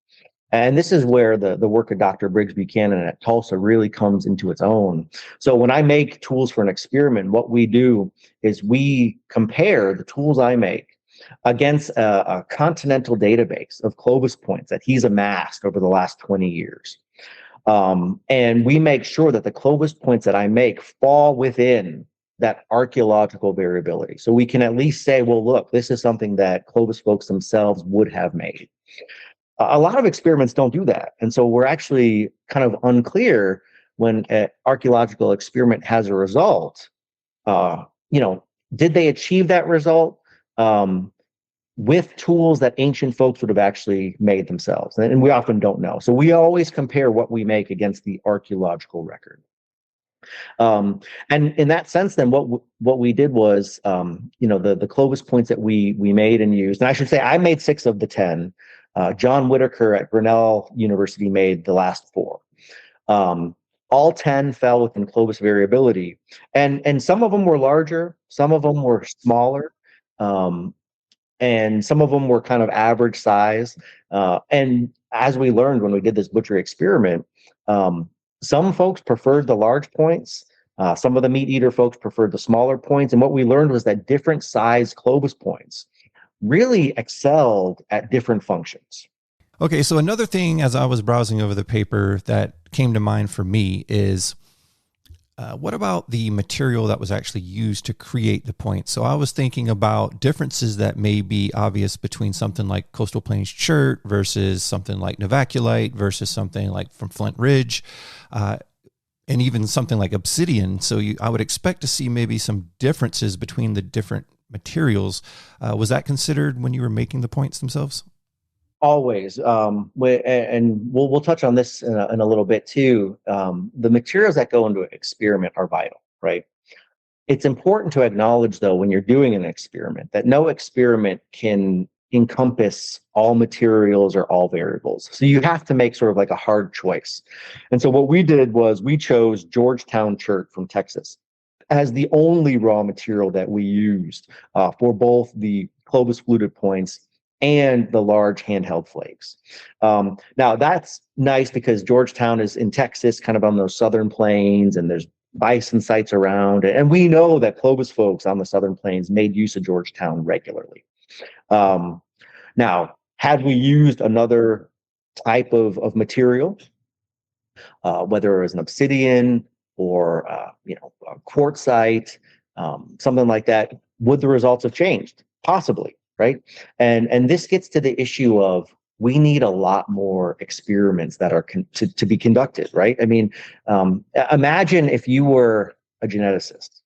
And this is where the work of Dr. Briggs Buchanan at Tulsa really comes into its own. So when I make tools for an experiment, what we do is we compare the tools I make against a continental database of Clovis points that he's amassed over the last 20 years. And we make sure that the Clovis points that I make fall within that archaeological variability. So we can at least say, well, look, this is something that Clovis folks themselves would have made. A lot of experiments don't do that. And so we're actually kind of unclear when an archaeological experiment has a result. Did they achieve that result with tools that ancient folks would have actually made themselves? And we often don't know. So we always compare what we make against the archaeological record. And in that sense, then what we did was, the Clovis points that we made and used, and I should say I made 6 of the 10. John Whitaker at Grinnell University made the last 4. All 10 fell within Clovis variability, and some of them were larger, some of them were smaller, and some of them were kind of average size. And as we learned when we did this butchery experiment, some folks preferred the large points. Some of the meat eater folks preferred the smaller points. And what we learned was that different size Clovis points really excelled at different functions. Okay, so another thing as I was browsing over the paper that came to mind for me is what about the material that was actually used to create the points? So I was thinking about differences that may be obvious between something like Coastal Plains chert versus something like novaculite versus something like from Flint Ridge, and even something like obsidian. So I would expect to see maybe some differences between the different materials. Was that considered when you were making the points themselves? Always. And we'll touch on this in a little bit too. The materials that go into an experiment are vital, right? It's important to acknowledge, though, when you're doing an experiment, that no experiment can encompass all materials or all variables. So you have to make sort of like a hard choice. And so what we did was we chose Georgetown chert from Texas as the only raw material that we used for both the Clovis fluted points and the large handheld flakes. Now that's nice because Georgetown is in Texas, kind of on those southern plains, and there's bison sites around. And we know that Clovis folks on the southern plains made use of Georgetown regularly. Now, had we used another type of material, whether it was an obsidian or a quartzite, something like that, would the results have changed? Possibly, right? And this gets to the issue of we need a lot more experiments that are to be conducted, right? I mean, imagine if you were a geneticist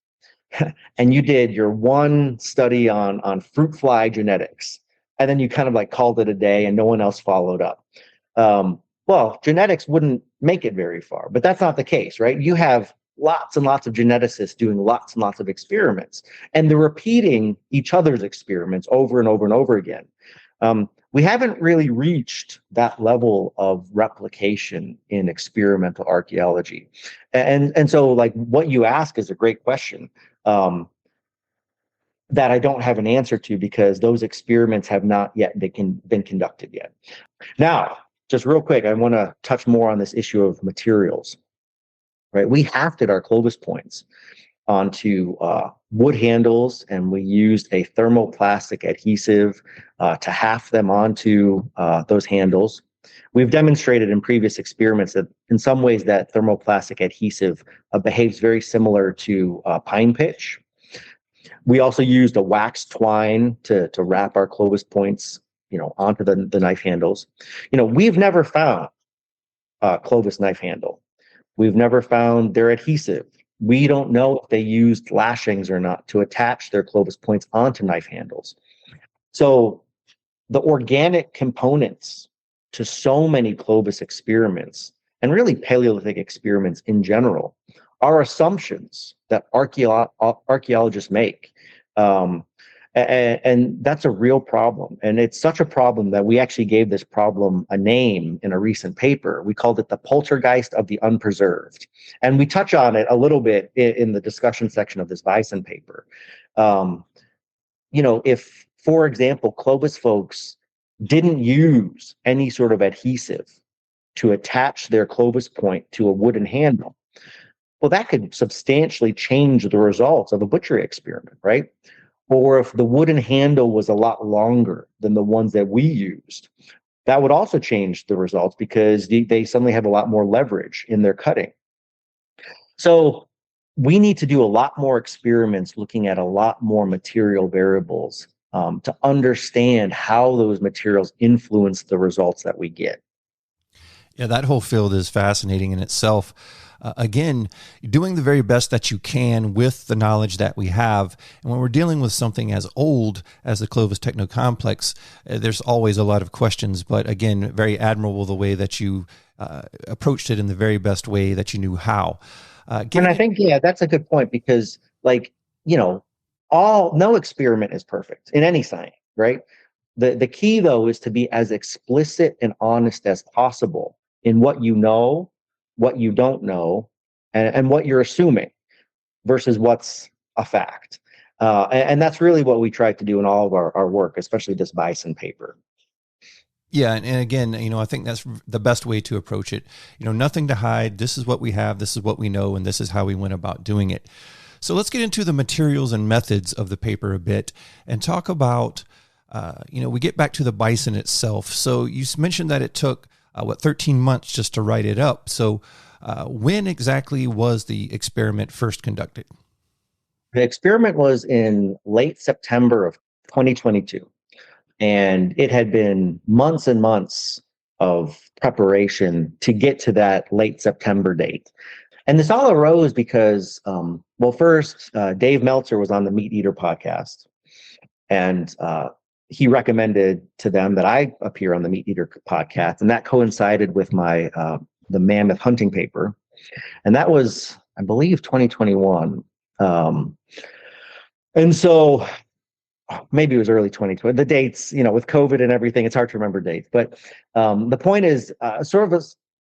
and you did your one study on fruit fly genetics, and then you kind of like called it a day and no one else followed up. Well, genetics wouldn't make it very far, but that's not the case, right? You have lots and lots of geneticists doing lots and lots of experiments, and they're repeating each other's experiments over and over and over again. We haven't really reached that level of replication in experimental archaeology. And so like what you ask is a great question that I don't have an answer to because those experiments have not yet been conducted yet. Now, just real quick, I want to touch more on this issue of materials, right? We hafted our Clovis points onto wood handles, and we used a thermoplastic adhesive to haft them onto those handles. We've demonstrated in previous experiments that in some ways that thermoplastic adhesive behaves very similar to pine pitch. We also used a wax twine to wrap our Clovis points onto the knife handles. We've never found a Clovis knife handle. We've never found their adhesive. We don't know if they used lashings or not to attach their Clovis points onto knife handles. So the organic components to so many Clovis experiments, and really Paleolithic experiments in general, are assumptions that archaeologists make. And that's a real problem. And it's such a problem that we actually gave this problem a name in a recent paper. We called it the poltergeist of the unpreserved. And we touch on it a little bit in the discussion section of this Bison paper. If, for example, Clovis folks didn't use any sort of adhesive to attach their Clovis point to a wooden handle, well, that could substantially change the results of a butchery experiment, right? Or if the wooden handle was a lot longer than the ones that we used, that would also change the results because they suddenly have a lot more leverage in their cutting. So we need to do a lot more experiments looking at a lot more material variables to understand how those materials influence the results that we get. Yeah, that whole field is fascinating in itself. Again, doing the very best that you can with the knowledge that we have. And when we're dealing with something as old as the Clovis Technocomplex, there's always a lot of questions. But again, very admirable the way that you approached it in the very best way that you knew how. And I think, that's a good point because, no experiment is perfect in any science, right? The key, though, is to be as explicit and honest as possible in what you know, what you don't know, and what you're assuming versus what's a fact. And that's really what we try to do in all of our work, especially this Bison paper. Yeah. And again, I think that's the best way to approach it. Nothing to hide. This is what we have. This is what we know. And this is how we went about doing it. So let's get into the materials and methods of the paper a bit and talk about, we get back to the Bison itself. So you mentioned that it took 13 months just to write it up. So when exactly was the experiment first conducted? The experiment was in late September of 2022. And it had been months and months of preparation to get to that late September date. And this all arose because, first, Dave Meltzer was on the Meat Eater podcast. And he recommended to them that I appear on the Meat Eater podcast, and that coincided with my the Mammoth hunting paper, and that was, I believe, 2021. And so maybe it was early 2020. The dates, with COVID and everything, it's hard to remember dates. But the point is,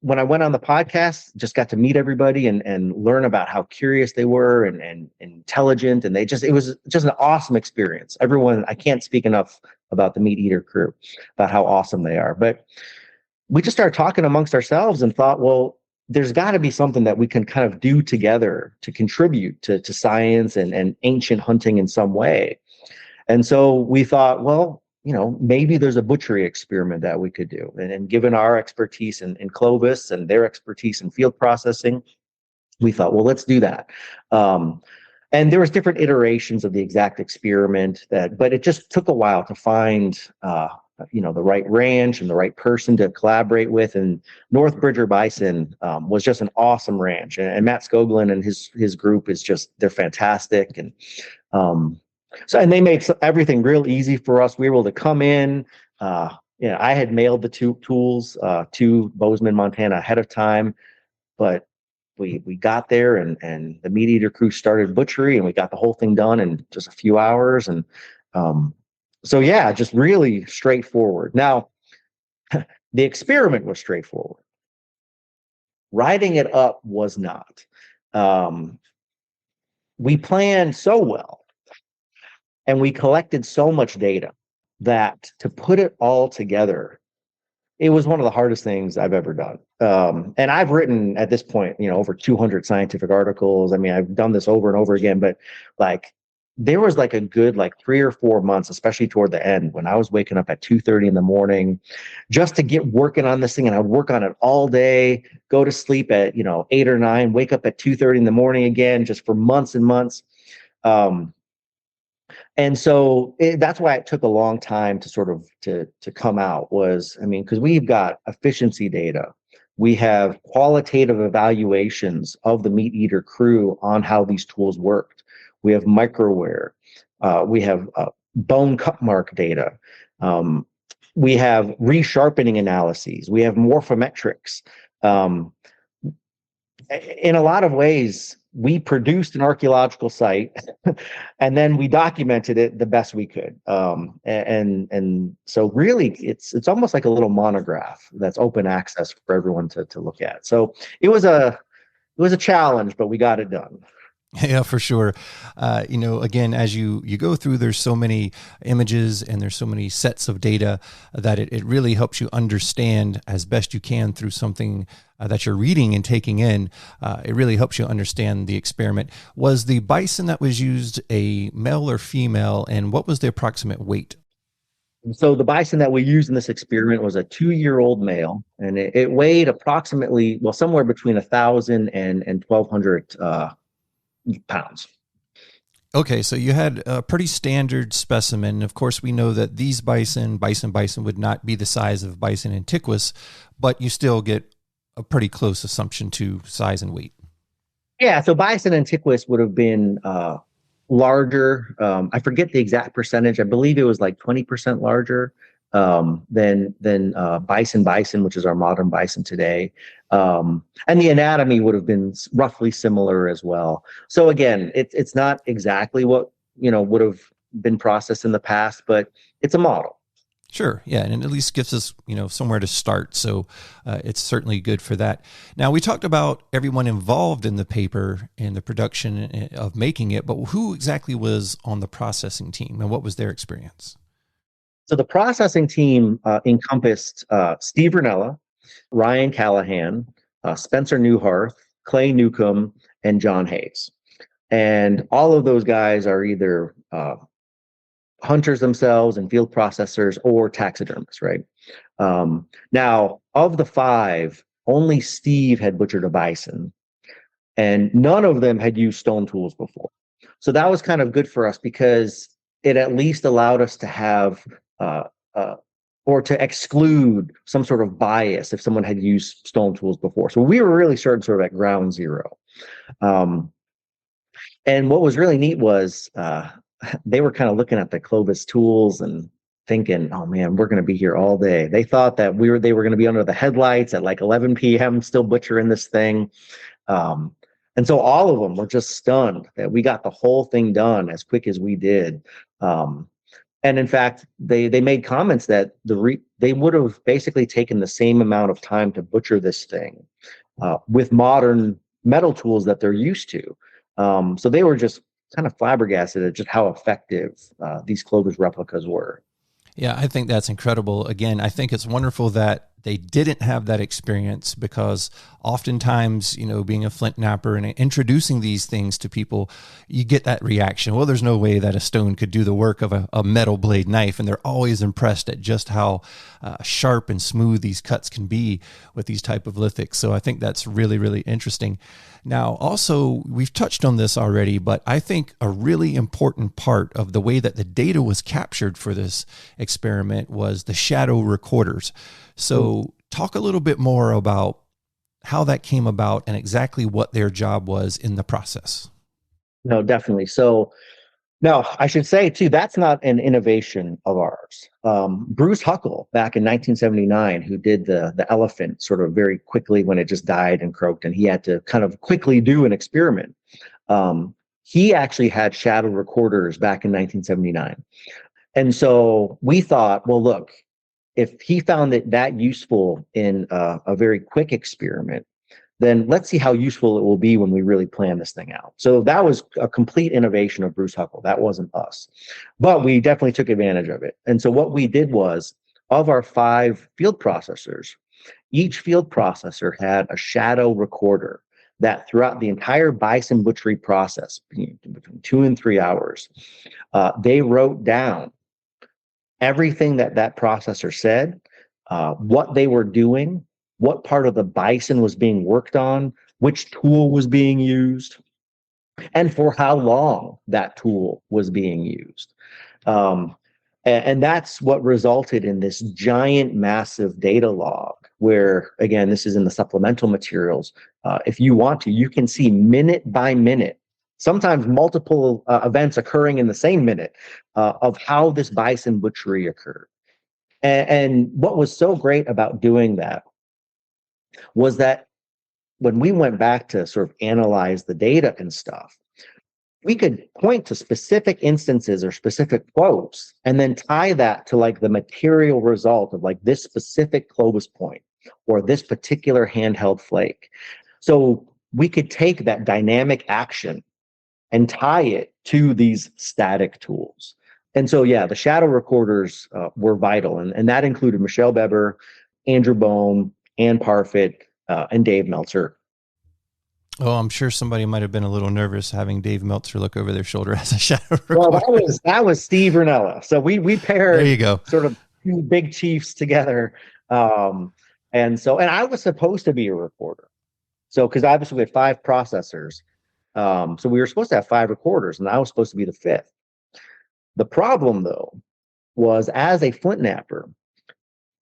when I went on the podcast, just got to meet everybody and learn about how curious they were and intelligent, and it was just an awesome experience. Everyone, I can't speak enough about the Meat Eater crew, about how awesome they are. But we just started talking amongst ourselves and thought, well, there's got to be something that we can kind of do together to contribute to science and ancient hunting in some way. And so we thought, well, maybe there's a butchery experiment that we could do. And given our expertise in Clovis and their expertise in field processing, we thought, well, let's do that. And there was different iterations of the exact experiment but it just took a while to find, the right ranch and the right person to collaborate with. And North Bridger Bison was just an awesome ranch. And Matt Skoglund and his group they're fantastic. And and they made everything real easy for us. We were able to come in. I had mailed the tools to Bozeman, Montana ahead of time, but we got there and the Meat Eater crew started butchery, and we got the whole thing done in just a few hours. And just really straightforward. Now, the experiment was straightforward. Writing it up was not. We planned so well. And we collected so much data that to put it all together, it was one of the hardest things I've ever done. And I've written at this point, over 200 scientific articles. I mean, I've done this over and over again, but there was a good 3 or 4 months, especially toward the end, when I was waking up at 2:30 in the morning just to get working on this thing. And I would work on it all day, go to sleep at 8 or 9, wake up at 2:30 in the morning again, just for months and months. And so that's why it took a long time to sort of to come out was, I mean, because we've got efficiency data. We have qualitative evaluations of the meat eater crew on how these tools worked. We have microwear. We have bone cut mark data. We have resharpening analyses. We have morphometrics. In a lot of ways, we produced an archaeological site and then we documented it the best we could. And so really it's almost like a little monograph that's open access for everyone to look at. So it was a challenge, but we got it done. Yeah, for sure. Again, as you go through, there's so many images and there's so many sets of data that it really helps you understand as best you can through something that you're reading and taking in. It really helps you understand the experiment. Was the bison that was used a male or female, and what was the approximate weight? So the bison that we used in this experiment was a 2-year-old male, and it weighed approximately, well, somewhere between 1,000 and 1,200 pounds. Okay, so you had a pretty standard specimen. Of course, we know that these bison would not be the size of bison antiquus, but you still get a pretty close assumption to size and weight. Yeah, so Bison antiquus would have been larger. I forget the exact percentage. I believe it was like 20% larger than bison, which is our modern bison today. And the anatomy would have been roughly similar as well. So again, it's not exactly what would have been processed in the past, but it's a model. Sure. Yeah. And it at least gives us, somewhere to start. So it's certainly good for that. Now, we talked about everyone involved in the paper and the production of making it, but who exactly was on the processing team and what was their experience? So the processing team encompassed Steve Ranella, Ryan Callahan, Spencer Newharth, Clay Newcomb, and John Hayes. And all of those guys are either hunters themselves and field processors or taxidermists, right? Now, of the 5, only Steve had butchered a bison, and none of them had used stone tools before. So that was kind of good for us because it at least allowed us to have or to exclude some sort of bias if someone had used stone tools before. So we were really starting sort of at ground zero. And what was really neat was they were kind of looking at the Clovis tools and thinking, oh man, we're going to be here all day. They thought that they were going to be under the headlights at like 11 p.m. still butchering this thing. And so all of them were just stunned that we got the whole thing done as quick as we did. And in fact, they made comments that they would have basically taken the same amount of time to butcher this thing with modern metal tools that they're used to. So they were just kind of flabbergasted at just how effective these Clovis replicas were. Yeah, I think that's incredible. Again, I think it's wonderful that they didn't have that experience because oftentimes, being a flint knapper and introducing these things to people, you get that reaction. Well, there's no way that a stone could do the work of a metal blade knife. And they're always impressed at just how sharp and smooth these cuts can be with these type of lithics. So I think that's really, really interesting. Now, also, we've touched on this already, but I think a really important part of the way that the data was captured for this experiment was the shadow recorders. So talk a little bit more about how that came about and exactly what their job was in the process. No, definitely. So now I should say too, that's not an innovation of ours. Bruce Huckle back in 1979, who did the elephant sort of very quickly when it just died and croaked, and he had to kind of quickly do an experiment. He actually had shadow recorders back in 1979. And so we thought, well, look, if he found it that useful in a very quick experiment, then let's see how useful it will be when we really plan this thing out. So that was a complete innovation of Bruce Huckle. That wasn't us. But we definitely took advantage of it. And so what we did was, of our 5 field processors, each field processor had a shadow recorder that throughout the entire bison butchery process, between 2 and 3 hours, they wrote down everything that processor said, what they were doing, what part of the bison was being worked on, which tool was being used. and for how long that tool was being used. And that's what resulted in this giant, massive data log where, again, this is in the supplemental materials. If you want to, you can see minute by minute, sometimes multiple events occurring in the same minute of how this bison butchery occurred. And what was so great about doing that was that when we went back to sort of analyze the data and stuff, we could point to specific instances or specific quotes and then tie that to like the material result of like this specific Clovis point or this particular handheld flake. So we could take that dynamic action and tie it to these static tools. And so, yeah, the shadow recorders were vital. And that included Michelle Beber, Andrew Bohm, Ann Parfit, and Dave Meltzer. Oh, I'm sure somebody might have been a little nervous having Dave Meltzer look over their shoulder as a shadow recorder. Well, that was Steve Ranella. So we paired there you go. Sort of two big chiefs together. And I was supposed to be a recorder. So, because obviously we had 5 processors. So we were supposed to have 5 recorders, and I was supposed to be the 5th. The problem, though, was as a flint knapper,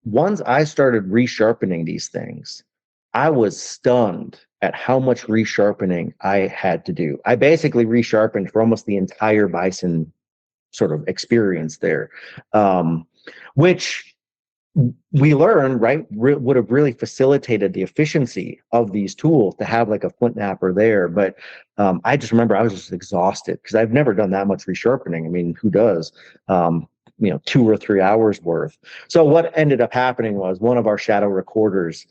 once I started resharpening these things, I was stunned at how much resharpening I had to do. I basically resharpened for almost the entire bison sort of experience there, which we learned, right, would have really facilitated the efficiency of these tools to have like a flint knapper there. But I just remember I was just exhausted because I've never done that much resharpening. I mean, who does? 2 or 3 hours worth. So what ended up happening was one of our shadow recorders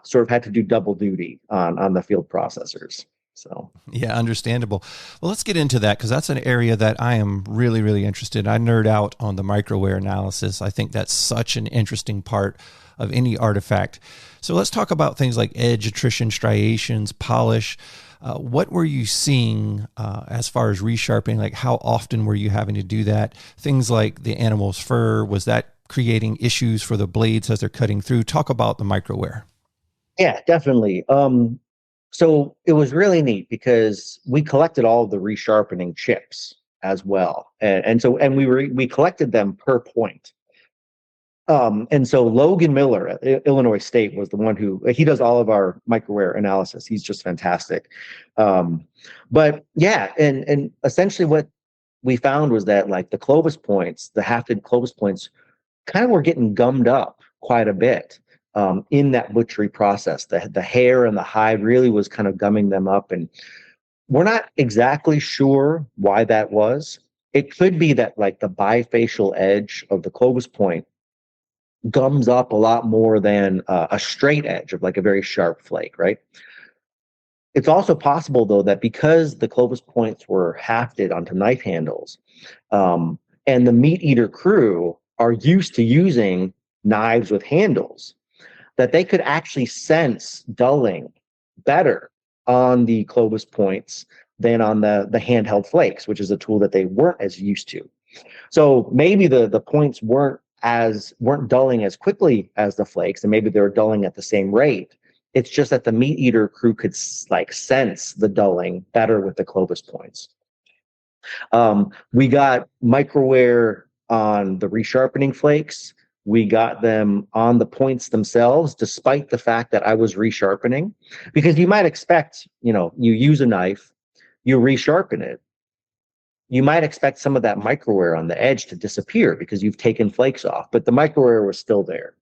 sort of had to do double duty on the field processors. So yeah, understandable. Well, let's get into that because that's an area that I am really, really interested in. I nerd out on the microwear analysis. I think that's such an interesting part of any artifact. So let's talk about things like edge, attrition, striations, polish. What were you seeing as far as resharpening? Like how often were you having to do that? Things like the animal's fur, was that creating issues for the blades as they're cutting through? Talk about the microwear. Yeah, definitely. So it was really neat because we collected all of the resharpening chips as well. And we collected them per point. And so Logan Miller at Illinois State was the one he does all of our microwear analysis. He's just fantastic. But yeah, and essentially what we found was that like the Clovis points, the hafted Clovis points kind of were getting gummed up quite a bit. In that butchery process, the hair and the hide really was kind of gumming them up, and we're not exactly sure why that was. It could be that like the bifacial edge of the Clovis point gums up a lot more than a straight edge of like a very sharp flake, right? It's also possible though that because the Clovis points were hafted onto knife handles, and the meat eater crew are used to using knives with handles, that they could actually sense dulling better on the Clovis points than on the handheld flakes, which is a tool that they weren't as used to. So maybe the points weren't dulling as quickly as the flakes, and maybe they were dulling at the same rate. It's just that the meat eater crew could like sense the dulling better with the Clovis points. We got microwear on the resharpening flakes. We got them on the points themselves, despite the fact that I was resharpening, because you might expect, you use a knife, you resharpen it. You might expect some of that microwear on the edge to disappear because you've taken flakes off, but the microwear was still there.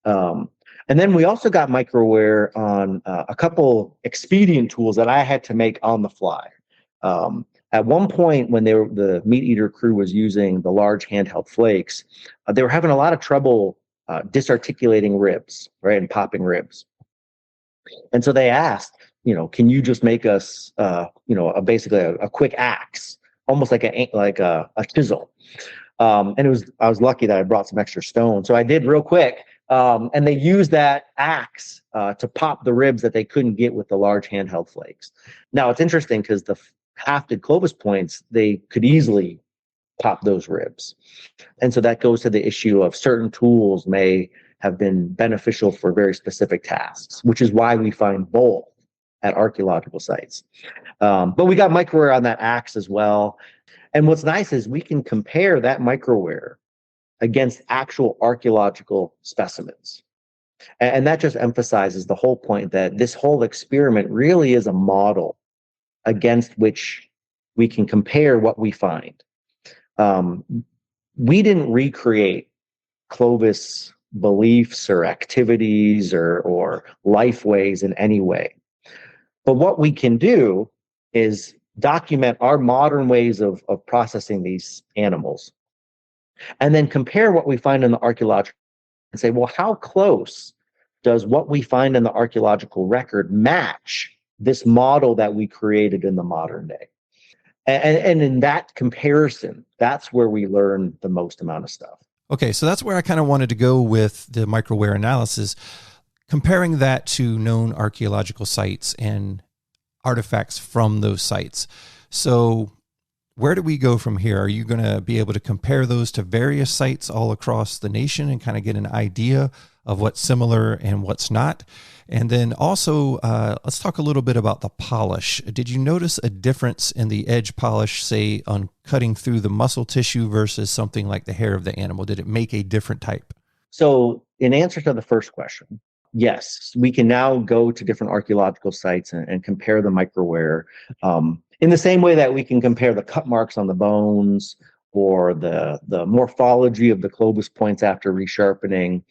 And then we also got microwear on a couple expedient tools that I had to make on the fly. At one point, when the meat eater crew was using the large handheld flakes, they were having a lot of trouble disarticulating ribs, right, and popping ribs. And so they asked, can you just make us, basically a quick axe, almost like a chisel. And I was lucky that I brought some extra stone, so I did real quick. And they used that axe to pop the ribs that they couldn't get with the large handheld flakes. Now it's interesting because the hafted Clovis points, they could easily pop those ribs. And so that goes to the issue of certain tools may have been beneficial for very specific tasks, which is why we find both at archaeological sites. But we got microwear on that axe as well. And what's nice is we can compare that microwear against actual archaeological specimens. And that just emphasizes the whole point that this whole experiment really is a model against which we can compare what we find. We didn't recreate Clovis beliefs or activities or life ways in any way. But what we can do is document our modern ways of processing these animals and then compare what we find in the archaeological and say, well, how close does what we find in the archaeological record match this model that we created in the modern day? And in that comparison, that's where we learn the most amount of stuff. Okay, so that's where I kind of wanted to go with the microwear analysis, comparing that to known archaeological sites and artifacts from those sites. So where do we go from here? Are you going to be able to compare those to various sites all across the nation and kind of get an idea of what's similar and what's not? And then also, let's talk a little bit about the polish. Did you notice a difference in the edge polish, say, on cutting through the muscle tissue versus something like the hair of the animal? Did it make a different type? So in answer to the first question, yes, we can now go to different archaeological sites and compare the microwear in the same way that we can compare the cut marks on the bones or the morphology of the Clovis points after resharpening.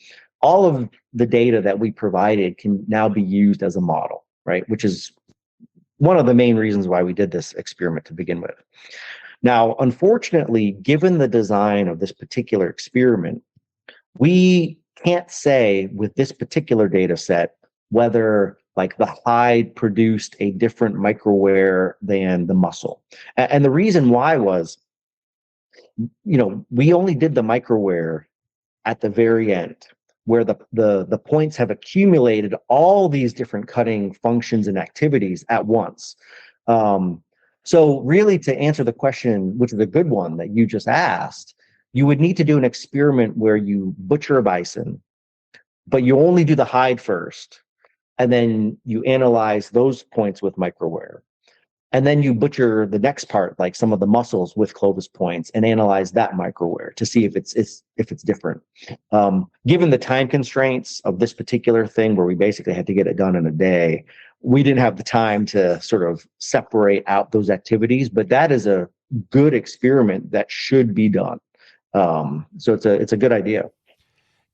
All of the data that we provided can now be used as a model, right? Which is one of the main reasons why we did this experiment to begin with. Now, unfortunately, given the design of this particular experiment, we can't say with this particular data set whether like the hide produced a different microwear than the muscle. And the reason why was, we only did the microwear at the very end, where the points have accumulated all these different cutting functions and activities at once. So really, to answer the question, which is a good one that you just asked, you would need to do an experiment where you butcher a bison, but you only do the hide first, and then you analyze those points with microwear. And then you butcher the next part, like some of the muscles with Clovis points, and analyze that microwear to see if it's different. Given the time constraints of this particular thing, where we basically had to get it done in a day, we didn't have the time to sort of separate out those activities. But that is a good experiment that should be done. So it's a good idea.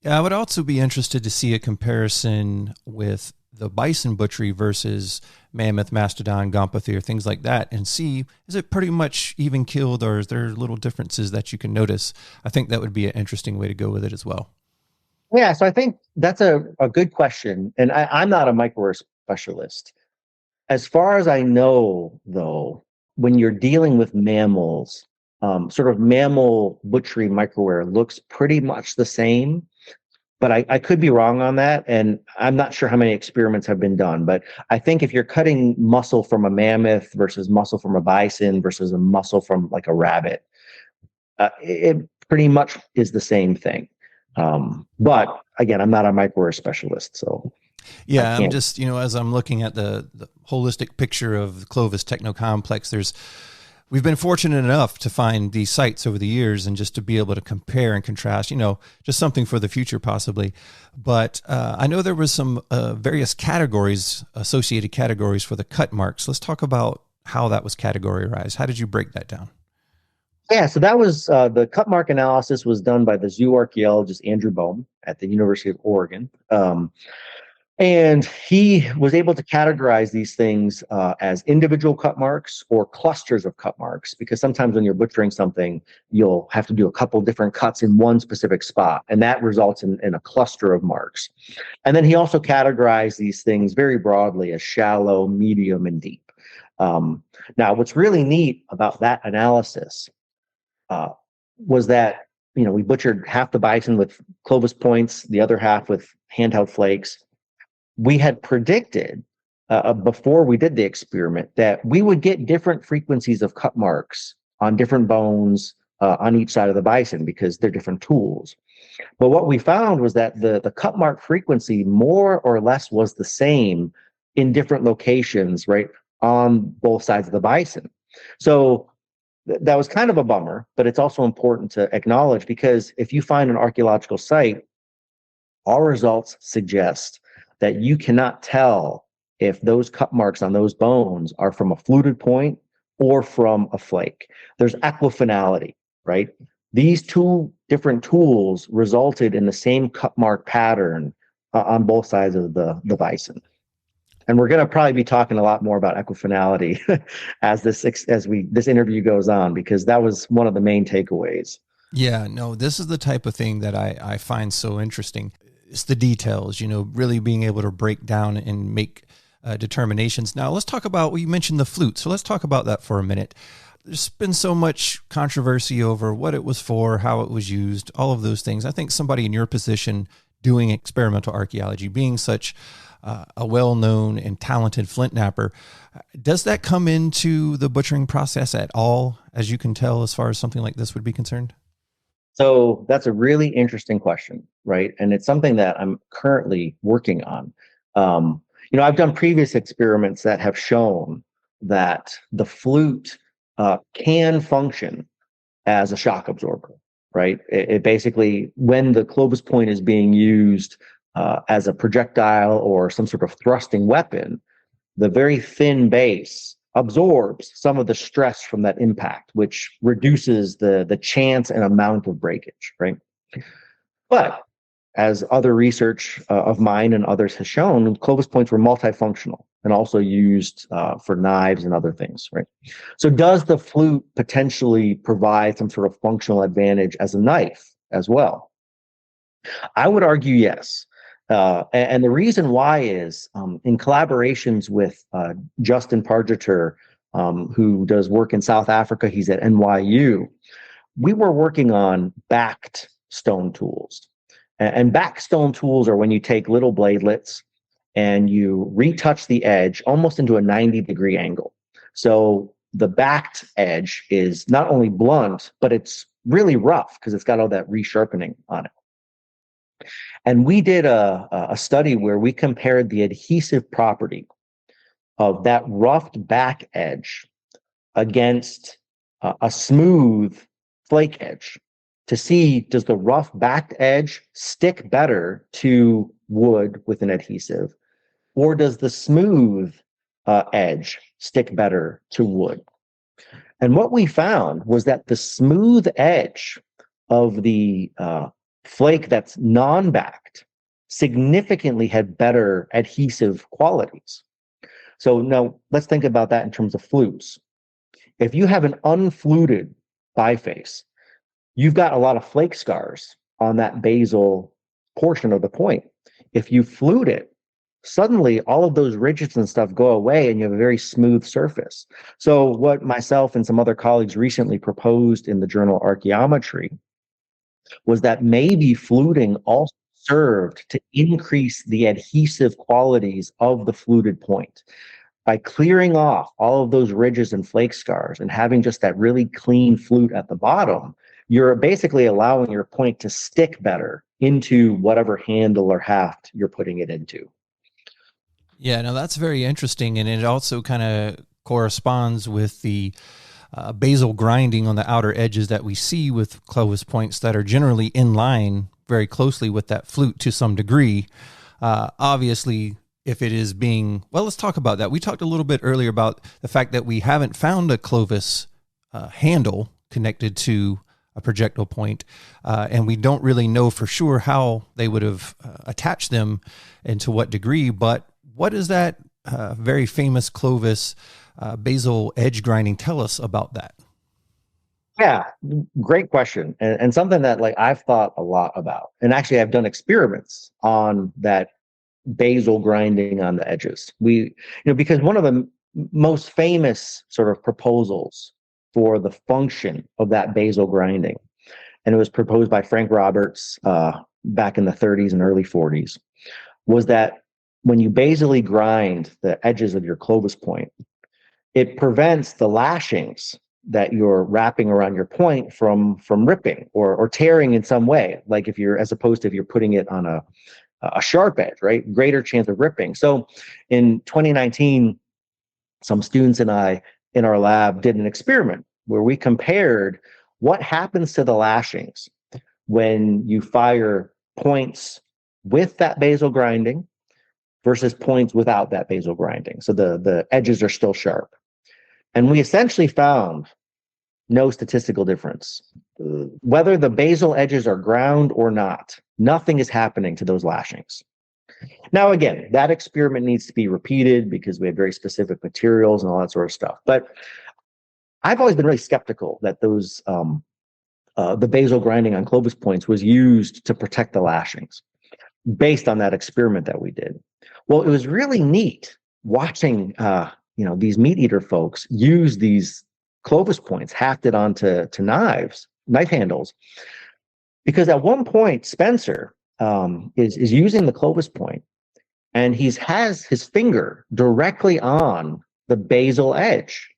Yeah, I would also be interested to see a comparison with the bison butchery versus mammoth, mastodon, gomphothere, things like that, and see, is it pretty much even killed, or is there little differences that you can notice? I think that would be an interesting way to go with it as well. Yeah, so I think that's a good question. And I'm not a microwear specialist. As far as I know, though, when you're dealing with mammals, sort of mammal butchery microwear looks pretty much the same. But I could be wrong on that, and I'm not sure how many experiments have been done. But I think if you're cutting muscle from a mammoth versus muscle from a bison versus a muscle from like a rabbit, it pretty much is the same thing. But again, I'm not a microwear specialist, so yeah, I'm just, as I'm looking at the holistic picture of the Clovis Techno-Complex, we've been fortunate enough to find these sites over the years and just to be able to compare and contrast, just something for the future possibly. But I know there was some various categories, associated categories for the cut marks. Let's talk about how that was categorized. How did you break that down? Yeah, so that was the cut mark analysis was done by the zoo archaeologist Andrew Bohm at the University of Oregon. And he was able to categorize these things as individual cut marks or clusters of cut marks, because sometimes when you're butchering something, you'll have to do a couple different cuts in one specific spot, and that results in a cluster of marks. And then he also categorized these things very broadly as shallow, medium, and deep. Now, what's really neat about that analysis was that, we butchered half the bison with Clovis points, the other half with handheld flakes. We had predicted before we did the experiment that we would get different frequencies of cut marks on different bones on each side of the bison because they're different tools. But what we found was that the cut mark frequency more or less was the same in different locations, right, on both sides of the bison. So that was kind of a bummer, but it's also important to acknowledge, because if you find an archaeological site, our results suggest that you cannot tell if those cut marks on those bones are from a fluted point or from a flake. There's equifinality, right? These two different tools resulted in the same cut mark pattern on both sides of the bison. And we're going to probably be talking a lot more about equifinality as this interview goes on, because that was one of the main takeaways. Yeah, no, this is the type of thing that I find so interesting. It's the details, really being able to break down and make determinations. Now, let's talk about, you mentioned the flute. So let's talk about that for a minute. There's been so much controversy over what it was for, how it was used, all of those things. I think somebody in your position doing experimental archaeology, being such a well-known and talented flint knapper, does that come into the butchering process at all, as you can tell, as far as something like this would be concerned? So that's a really interesting question, right? And it's something that I'm currently working on. I've done previous experiments that have shown that the flute can function as a shock absorber, right? It basically, when the Clovis point is being used as a projectile or some sort of thrusting weapon, the very thin base absorbs some of the stress from that impact, which reduces the chance and amount of breakage, right? But as other research of mine and others has shown, Clovis points were multifunctional and also used for knives and other things, right? So does the flute potentially provide some sort of functional advantage as a knife as well? I would argue yes. And the reason why is in collaborations with Justin Pargeter, who does work in South Africa, he's at NYU, we were working on backed stone tools. And back stone tools are when you take little bladelets and you retouch the edge almost into a 90-degree angle. So the backed edge is not only blunt, but it's really rough because it's got all that resharpening on it. And we did a study where we compared the adhesive property of that roughed back edge against a smooth flake edge to see, does the rough backed edge stick better to wood with an adhesive, or does the smooth edge stick better to wood? And what we found was that the smooth edge of the flake that's non-backed significantly had better adhesive qualities. So now let's think about that in terms of flutes. If you have an unfluted biface, you've got a lot of flake scars on that basal portion of the point. If you flute it, suddenly all of those ridges and stuff go away and you have a very smooth surface. So what myself and some other colleagues recently proposed in the Journal of Archaeology was that maybe fluting also served to increase the adhesive qualities of the fluted point. By clearing off all of those ridges and flake scars and having just that really clean flute at the bottom, you're basically allowing your point to stick better into whatever handle or haft you're putting it into. Yeah, no, that's very interesting. And it also kind of corresponds with the basal grinding on the outer edges that we see with Clovis points that are generally in line very closely with that flute to some degree. Obviously, if it is being, well, let's talk about that. We talked a little bit earlier about the fact that we haven't found a Clovis handle connected to a projectile point, and we don't really know for sure how they would have attached them and to what degree. But what does that very famous Clovis basal edge grinding tell us about that? Yeah, great question. And something that I've thought a lot about. And actually I've done experiments on that basal grinding on the edges. Because one of the most famous sort of proposals for the function of that basal grinding, and it was proposed by Frank Roberts back in the 30s and early 40s, was that when you basally grind the edges of your Clovis point, it prevents the lashings that you're wrapping around your point from ripping or tearing in some way. Like as opposed to if you're putting it on a sharp edge, right? Greater chance of ripping. So in 2019, some students and I in our lab did an experiment where we compared what happens to the lashings when you fire points with that basal grinding versus points without that basal grinding. So the edges are still sharp. And we essentially found no statistical difference. Whether the basal edges are ground or not, nothing is happening to those lashings. Now, again, that experiment needs to be repeated because we had very specific materials and all that sort of stuff. But I've always been really skeptical that those the basal grinding on Clovis points was used to protect the lashings based on that experiment that we did. Well, it was really neat watching these meat eater folks use these Clovis points hafted onto knife handles, because at one point Spencer is using the Clovis point, and he has his finger directly on the basal edge.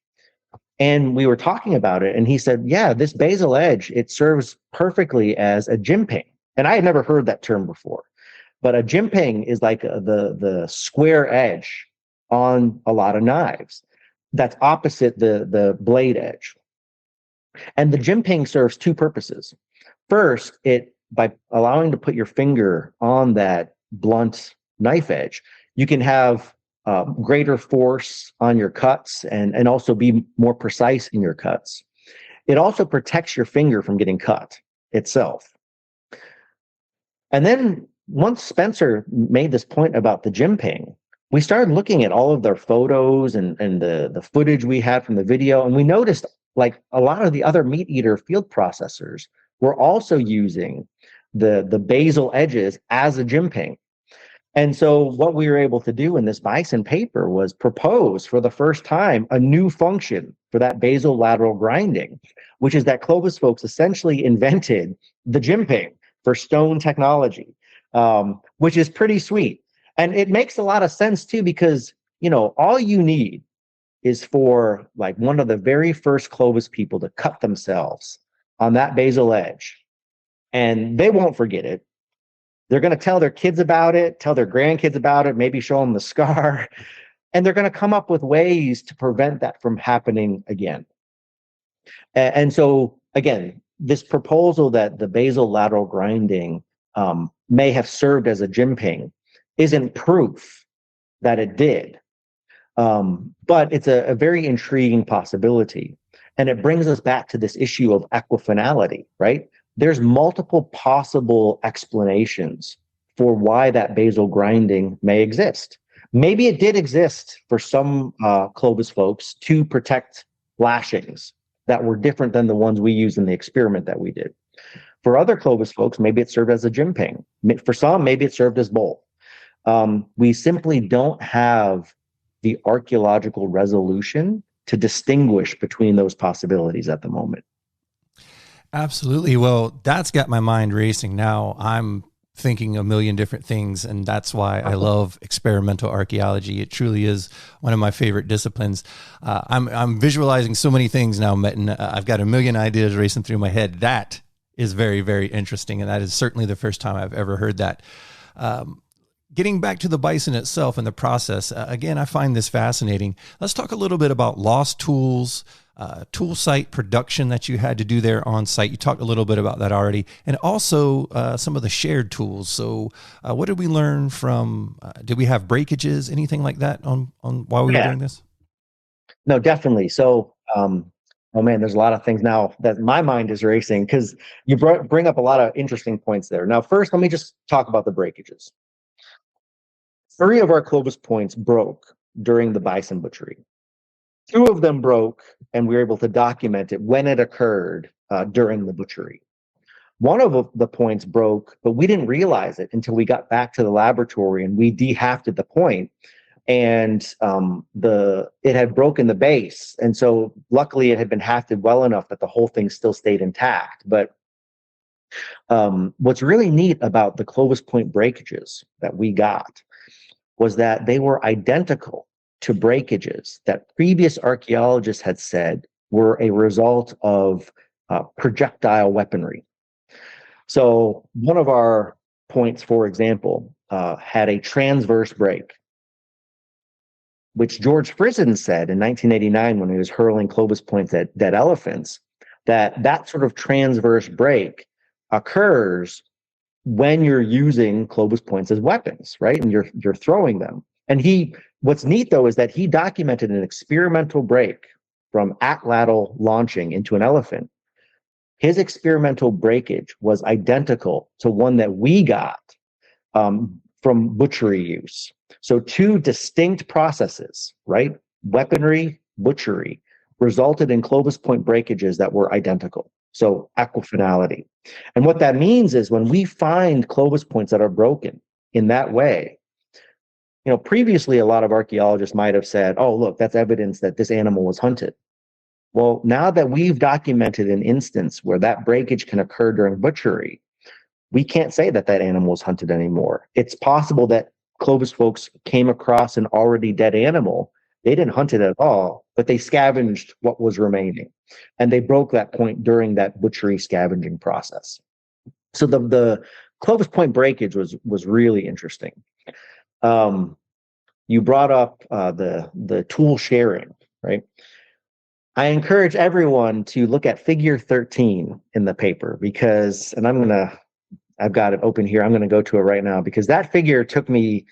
And we were talking about it, and he said, yeah, this basal edge, it serves perfectly as a jimping. And I had never heard that term before. But a jimping is like the square edge on a lot of knives that's opposite the blade edge. And the jimping serves two purposes. First, by allowing to put your finger on that blunt knife edge, you can have greater force on your cuts and also be more precise in your cuts. It also protects your finger from getting cut itself. And then once Spencer made this point about the jimping, we started looking at all of their photos and the footage we had from the video, and we noticed like a lot of the other meat eater field processors were also using the basal edges as a jimping. And so what we were able to do in this Bison paper was propose for the first time a new function for that basal lateral grinding, which is that Clovis folks essentially invented the jimping for stone technology, which is pretty sweet. And it makes a lot of sense too, because, all you need is for like one of the very first Clovis people to cut themselves on that basal edge, and they won't forget it. They're going to tell their kids about it, tell their grandkids about it, maybe show them the scar, and they're going to come up with ways to prevent that from happening again. And so, again, this proposal that the basal lateral grinding may have served as a jimping isn't proof that it did, but it's a very intriguing possibility. And it brings us back to this issue of equifinality, right? There's multiple possible explanations for why that basal grinding may exist. Maybe it did exist for some Clovis folks to protect lashings that were different than the ones we used in the experiment that we did. For other Clovis folks, maybe it served as a jimping. For some, maybe it served as both. We simply don't have the archaeological resolution to distinguish between those possibilities at the moment. Absolutely. Well, that's got my mind racing now. I'm thinking a million different things, and that's why I love experimental archaeology. It truly is one of my favorite disciplines. I'm visualizing so many things now, Metin. I've got a million ideas racing through my head. That is very, very interesting, and that is certainly the first time I've ever heard that. Getting back to the bison itself and the process, again, I find this fascinating. Let's talk a little bit about lost tools, tool site production that you had to do there on site. You talked a little bit about that already, and also some of the shared tools. So what did we learn from, did we have breakages, anything like that on while we were doing this? No, definitely. So, oh man, there's a lot of things now that my mind is racing, because you bring up a lot of interesting points there. Now, first, let me just talk about the breakages. 3 of our Clovis points broke during the Bison Butchery. 2 of them broke, and we were able to document it when it occurred during the butchery. 1 of the points broke, but we didn't realize it until we got back to the laboratory and we de-hafted the point, and it had broken the base. And so luckily it had been hafted well enough that the whole thing still stayed intact. But what's really neat about the Clovis point breakages that we got was that they were identical to breakages that previous archaeologists had said were a result of projectile weaponry. So one of our points, for example, had a transverse break, which George Frizzen said in 1989 when he was hurling Clovis points at dead elephants, that sort of transverse break occurs when you're using Clovis points as weapons, right? And you're throwing them. And what's neat though is that he documented an experimental break from atlatl launching into an elephant. His experimental breakage was identical to one that we got from butchery use. So two distinct processes, right? Weaponry, butchery, resulted in Clovis point breakages that were identical. So equifinality. And what that means is when we find Clovis points that are broken in that way, previously a lot of archaeologists might have said, oh, look, that's evidence that this animal was hunted. Well, now that we've documented an instance where that breakage can occur during butchery, we can't say that animal was hunted anymore. It's possible that Clovis folks came across an already dead animal. They didn't hunt it at all, but they scavenged what was remaining. And they broke that point during that butchery scavenging process. So the Clovis point breakage was really interesting. You brought up the tool sharing, right? I encourage everyone to look at figure 13 in the paper because, and I've got it open here. I'm going to go to it right now because that figure took me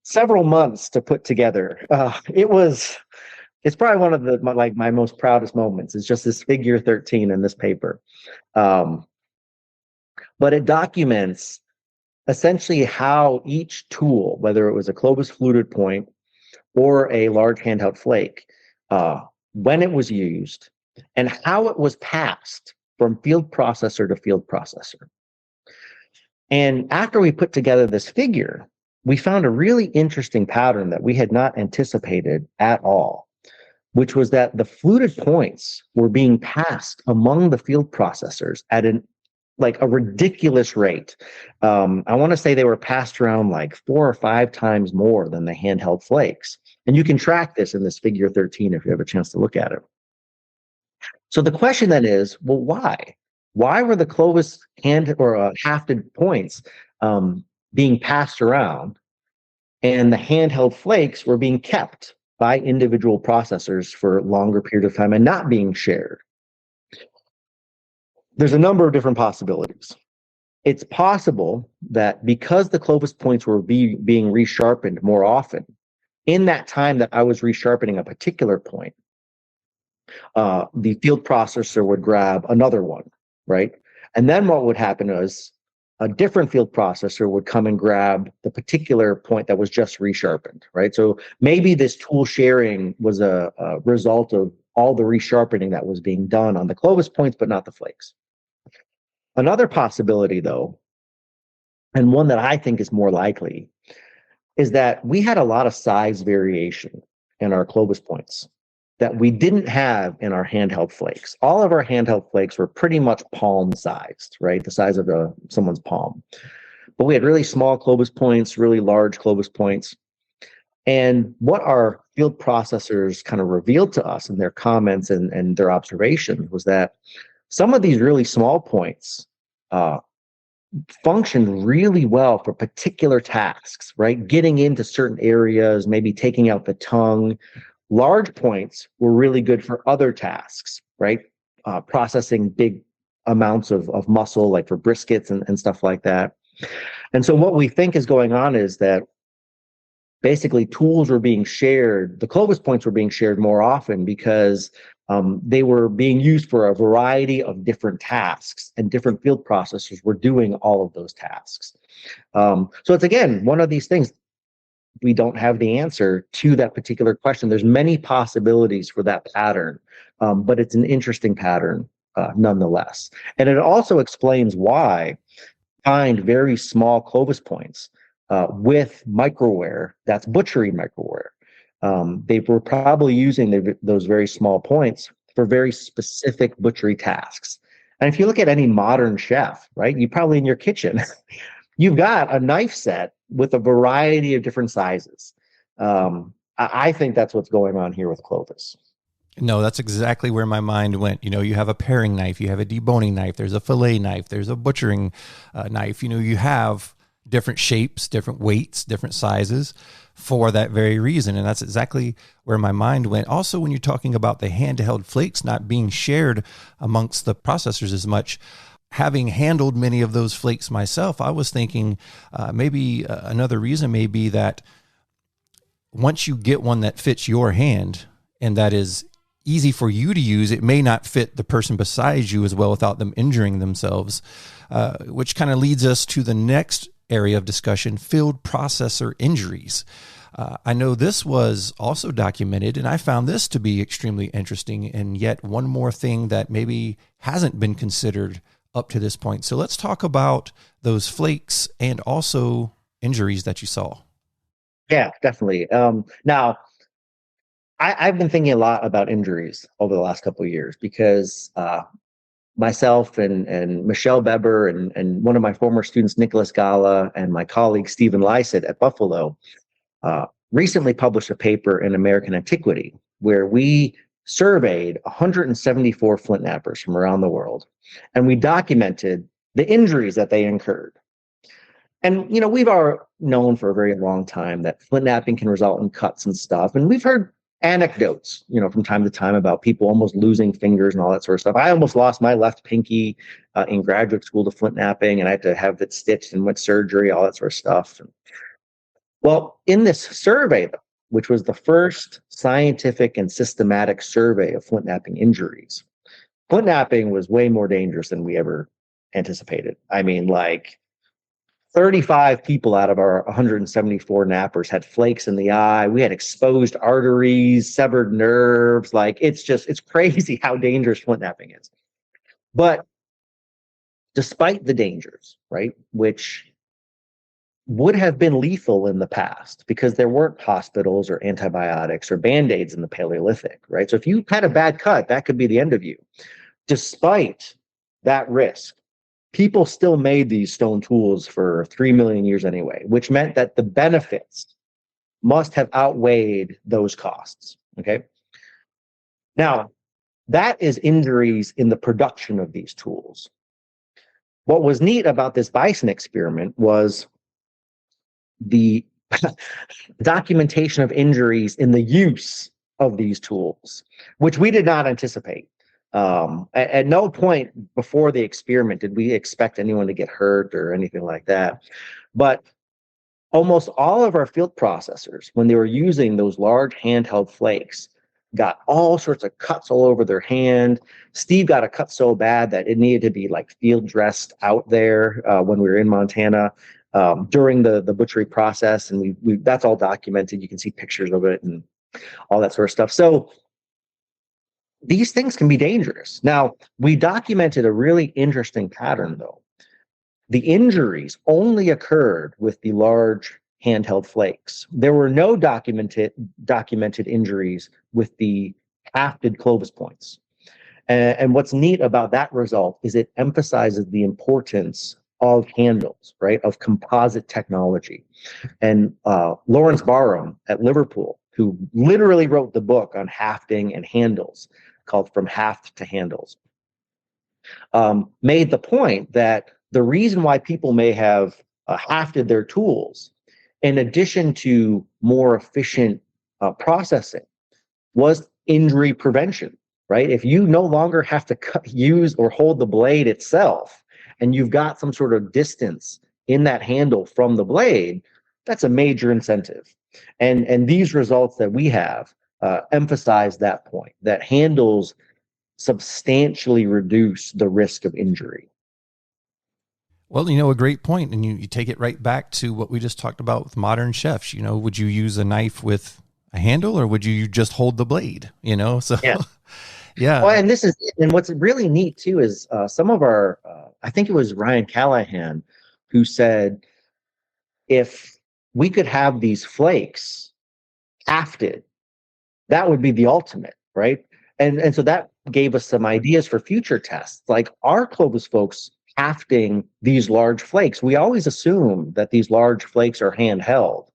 several months to put together. It's probably one of my most proudest moments. It's just this figure 13 in this paper. But it documents essentially how each tool, whether it was a Clovis fluted point or a large handheld flake, when it was used and how it was passed from field processor to field processor. And after we put together this figure, we found a really interesting pattern that we had not anticipated at all, which was that the fluted points were being passed among the field processors at a ridiculous rate. I want to say they were passed around like 4 or 5 times more than the handheld flakes. And you can track this in this figure 13 if you have a chance to look at it. So the question then is, well, why? Why were the Clovis hafted points being passed around and the handheld flakes were being kept by individual processors for a longer period of time and not being shared? There's a number of different possibilities. It's possible that because the Clovis points were being resharpened more often, in that time that I was resharpening a particular point, the field processor would grab another one, right? And then what would happen is a different field processor would come and grab the particular point that was just resharpened, right? So maybe this tool sharing was a result of all the resharpening that was being done on the Clovis points, but not the flakes. Another possibility, though, and one that I think is more likely, is that we had a lot of size variation in our Clovis points that we didn't have in our handheld flakes. All of our handheld flakes were pretty much palm sized, right? The size of someone's palm. But we had really small Clovis points, really large Clovis points. And what our field processors kind of revealed to us in their comments and their observations was that some of these really small points functioned really well for particular tasks, right? Getting into certain areas, maybe taking out the tongue. Large points were really good for other tasks, right? Processing big amounts of muscle, like for briskets and stuff like that. And so what we think is going on is that basically tools were being shared. The Clovis points were being shared more often because they were being used for a variety of different tasks, and different field processors were doing all of those tasks. So it's, again, one of these things. We don't have the answer to that particular question. There's many possibilities for that pattern, but it's an interesting pattern nonetheless. And it also explains why find very small Clovis points with microware, that's butchery microware. They were probably using those very small points for very specific butchery tasks. And if you look at any modern chef, right, you probably in your kitchen, you've got a knife set with a variety of different sizes. I think that's what's going on here with Clovis. No, that's exactly where my mind went. You have a paring knife, you have a deboning knife, there's a fillet knife, there's a butchering knife. You have different shapes, different weights, different sizes for that very reason. And that's exactly where my mind went. Also, when you're talking about the handheld flakes not being shared amongst the processors as much, having handled many of those flakes myself, I was thinking maybe another reason may be that once you get one that fits your hand and that is easy for you to use, it may not fit the person beside you as well without them injuring themselves, which kind of leads us to the next area of discussion, field processor injuries. I know this was also documented, and I found this to be extremely interesting, and yet one more thing that maybe hasn't been considered up to this point. So let's talk about those flakes and also injuries that you saw. Yeah, definitely. Now, I've been thinking a lot about injuries over the last couple of years because myself and Michelle Beber and one of my former students, Nicholas Gala, and my colleague, Stephen Lysett at Buffalo, recently published a paper in American Antiquity where we surveyed 174 flint knappers from around the world, and we documented the injuries that they incurred. And, you know, we've all known for a very long time that flint knapping can result in cuts and stuff. And we've heard anecdotes, you know, from time to time about people almost losing fingers and all that sort of stuff. I almost lost my left pinky in graduate school to flint knapping, and I had to have it stitched and went surgery, all that sort of stuff. Well, in this survey, which was the first scientific and systematic survey of flint knapping injuries, flint knapping was way more dangerous than we ever anticipated. I mean, like 35 people out of our 174 knappers had flakes in the eye. We had exposed arteries, severed nerves. Like, it's crazy how dangerous flint knapping is. But despite the dangers, right, which would have been lethal in the past because there weren't hospitals or antibiotics or Band-Aids in the Paleolithic, right? So if you had a bad cut, that could be the end of you. Despite that risk, people still made these stone tools for 3 million years anyway, which meant that the benefits must have outweighed those costs, okay? Now, that is injuries in the production of these tools. What was neat about this Bison experiment was the documentation of injuries in the use of these tools, which we did not anticipate. At no point before the experiment did we expect anyone to get hurt or anything like that. But almost all of our field processors, when they were using those large handheld flakes, got all sorts of cuts all over their hand. Steve got a cut so bad that it needed to be like field dressed out there when we were in Montana during the butchery process. And we that's all documented. You can see pictures of it and all that sort of stuff. So these things can be dangerous. Now, we documented a really interesting pattern, though. The injuries only occurred with the large handheld flakes. There were no documented injuries with the hafted clovis points. And what's neat about that result is it emphasizes the importance of handles, right, of composite technology. And Lawrence Barham at Liverpool, who literally wrote the book on hafting and handles, called From Haft to Handles, made the point that the reason why people may have hafted their tools, in addition to more efficient processing, was injury prevention, right? If you no longer have to use or hold the blade itself, and you've got some sort of distance in that handle from the blade, that's a major incentive. And these results that we have emphasize that point, that handles substantially reduce the risk of injury. Well, you know, a great point. And you take it right back to what we just talked about with modern chefs. You know, would you use a knife with a handle or would you just hold the blade? You know, so yeah. Yeah. Well, and what's really neat too is some of our, I think it was Ryan Callahan who said, if we could have these flakes hafted, that would be the ultimate, right? And so that gave us some ideas for future tests. Like, our Clovis folks hafting these large flakes, we always assume that these large flakes are handheld,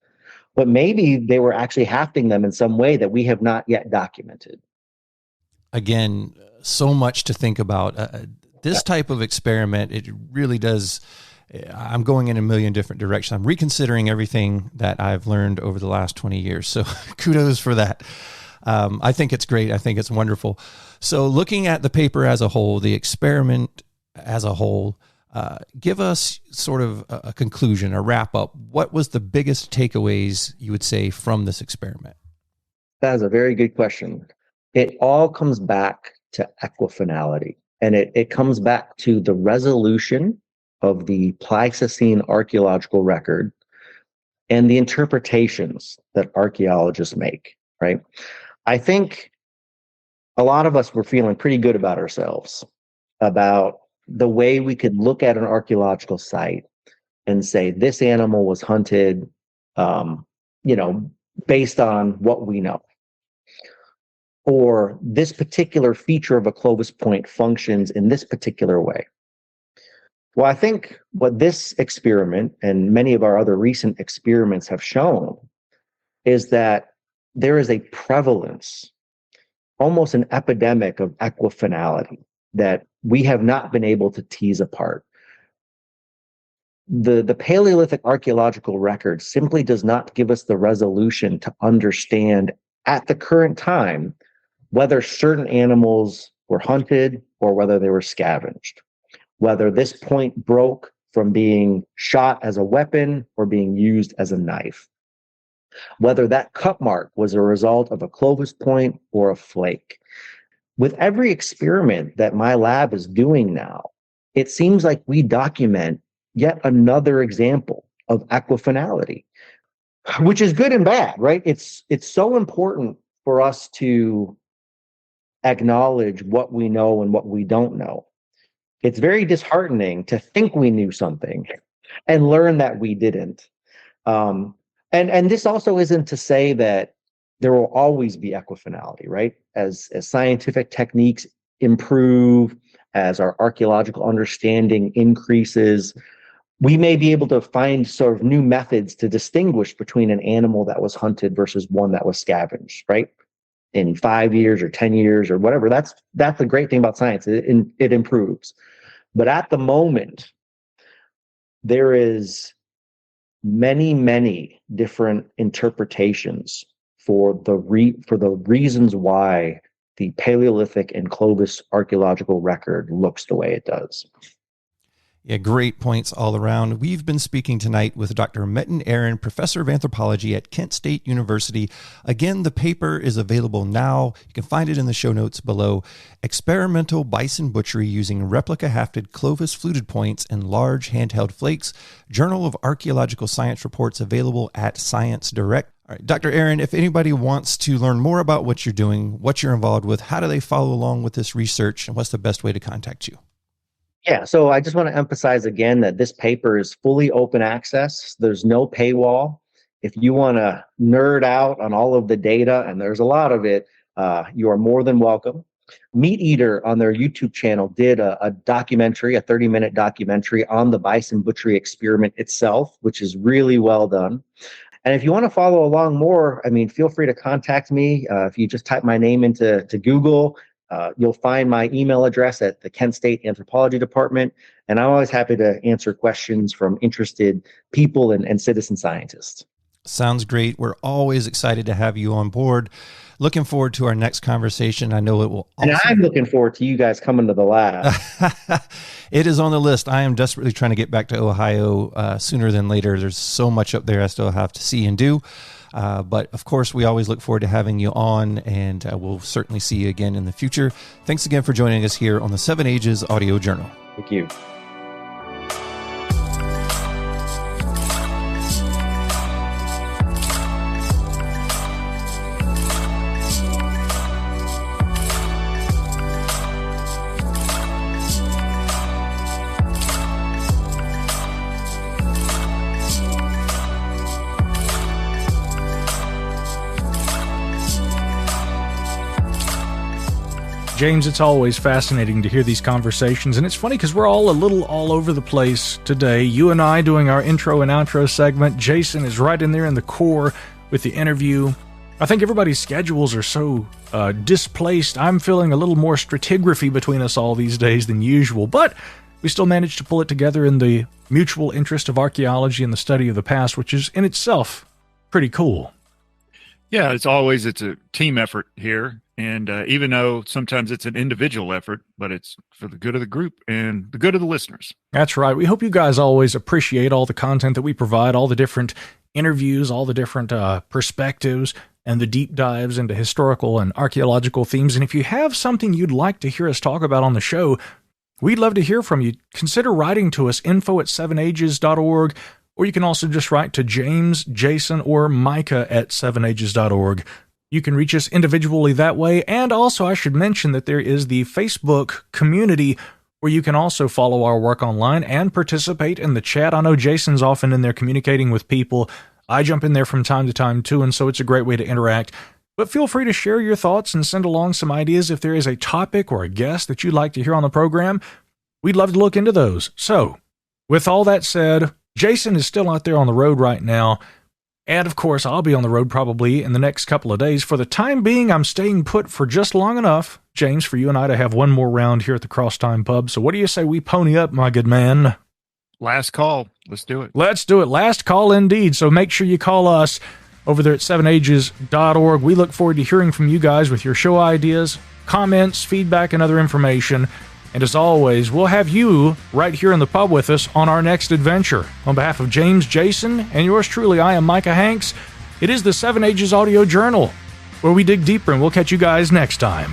but maybe they were actually hafting them in some way that we have not yet documented. Again, so much to think about. This type of experiment, it really does I'm going in a million different directions. I'm reconsidering everything that I've learned over the last 20 years. So kudos for that. I think it's great. I think it's wonderful. So looking at the paper as a whole, the experiment as a whole, give us sort of a conclusion, a wrap up. What was the biggest takeaways you would say from this experiment? That is a very good question. It all comes back to equifinality, and it comes back to the resolution of the Pleistocene archaeological record and the interpretations that archaeologists make, right? I think a lot of us were feeling pretty good about ourselves, about the way we could look at an archaeological site and say, this animal was hunted, based on what we know. Or this particular feature of a Clovis point functions in this particular way. Well, I think what this experiment and many of our other recent experiments have shown is that there is a prevalence, almost an epidemic of equifinality that we have not been able to tease apart. The Paleolithic archaeological record simply does not give us the resolution to understand at the current time whether certain animals were hunted or whether they were scavenged, whether this point broke from being shot as a weapon or being used as a knife, whether that cut mark was a result of a Clovis point or a flake. With every experiment that my lab is doing now, it seems like we document yet another example of equifinality, which is good and bad, right? It's so important for us to acknowledge what we know and what we don't know. It's very disheartening to think we knew something and learn that we didn't. And this also isn't to say that there will always be equifinality, right? As scientific techniques improve, as our archaeological understanding increases, we may be able to find sort of new methods to distinguish between an animal that was hunted versus one that was scavenged, right? In 5 years or 10 years or whatever. That's the great thing about science. It improves. But at the moment, there is many different interpretations for the reasons why the Paleolithic and Clovis archaeological record looks the way it does. Yeah, great points all around. We've been speaking tonight with Dr. Metin Eren, Professor of Anthropology at Kent State University. Again, the paper is available now. You can find it in the show notes below. Experimental Bison Butchery using replica hafted Clovis fluted points and large handheld flakes. Journal of Archaeological Science reports available at Science Direct. All right, Dr. Eren, if anybody wants to learn more about what you're doing, what you're involved with, how do they follow along with this research, and what's the best way to contact you? Yeah, so I just want to emphasize again that this paper is fully open access. There's no paywall. If you want to nerd out on all of the data, and there's a lot of it, you are more than welcome. Meat Eater on their YouTube channel did a documentary, a 30-minute documentary on the Bison Butchery experiment itself, which is really well done. And if you want to follow along more, I mean, feel free to contact me. If you just type my name into Google, you'll find my email address at the Kent State Anthropology Department, and I'm always happy to answer questions from interested people and citizen scientists. Sounds great. We're always excited to have you on board. Looking forward to our next conversation. I know it will also... And I'm looking forward to you guys coming to the lab. It is on the list. I am desperately trying to get back to Ohio sooner than later. There's so much up there I still have to see and do. But of course, we always look forward to having you on, and we'll certainly see you again in the future. Thanks again for joining us here on the 7AGES Audio Journal. Thank you. James, it's always fascinating to hear these conversations, and it's funny because we're all a little all over the place today. You and I doing our intro and outro segment. Jason is right in there in the core with the interview. I think everybody's schedules are so displaced. I'm feeling a little more stratigraphy between us all these days than usual, but we still managed to pull it together in the mutual interest of archaeology and the study of the past, which is in itself pretty cool. Yeah, it's a team effort here. And even though sometimes it's an individual effort, but it's for the good of the group and the good of the listeners. That's right. We hope you guys always appreciate all the content that we provide, all the different interviews, all the different perspectives, and the deep dives into historical and archaeological themes. And if you have something you'd like to hear us talk about on the show, we'd love to hear from you. Consider writing to us, info@7ages.org, or you can also just write to James, Jason, or Micah at 7ages.org. You can reach us individually that way. And also, I should mention that there is the Facebook community where you can also follow our work online and participate in the chat. I know Jason's often in there communicating with people. I jump in there from time to time too, and so it's a great way to interact. But feel free to share your thoughts and send along some ideas if there is a topic or a guest that you'd like to hear on the program. We'd love to look into those. So, with all that said, Jason is still out there on the road right now. And of course, I'll be on the road probably in the next couple of days. For the time being, I'm staying put for just long enough, James, for you and I to have one more round here at the Cross Time Pub. So what do you say we pony up, my good man? Last call. Let's do it. Let's do it. Last call indeed. So make sure you call us over there at 7ages.org. We look forward to hearing from you guys with your show ideas, comments, feedback, and other information. And as always, we'll have you right here in the pub with us on our next adventure. On behalf of James, Jason, and yours truly, I am Micah Hanks. It is the 7 Ages Audio Journal, where we dig deeper, and we'll catch you guys next time.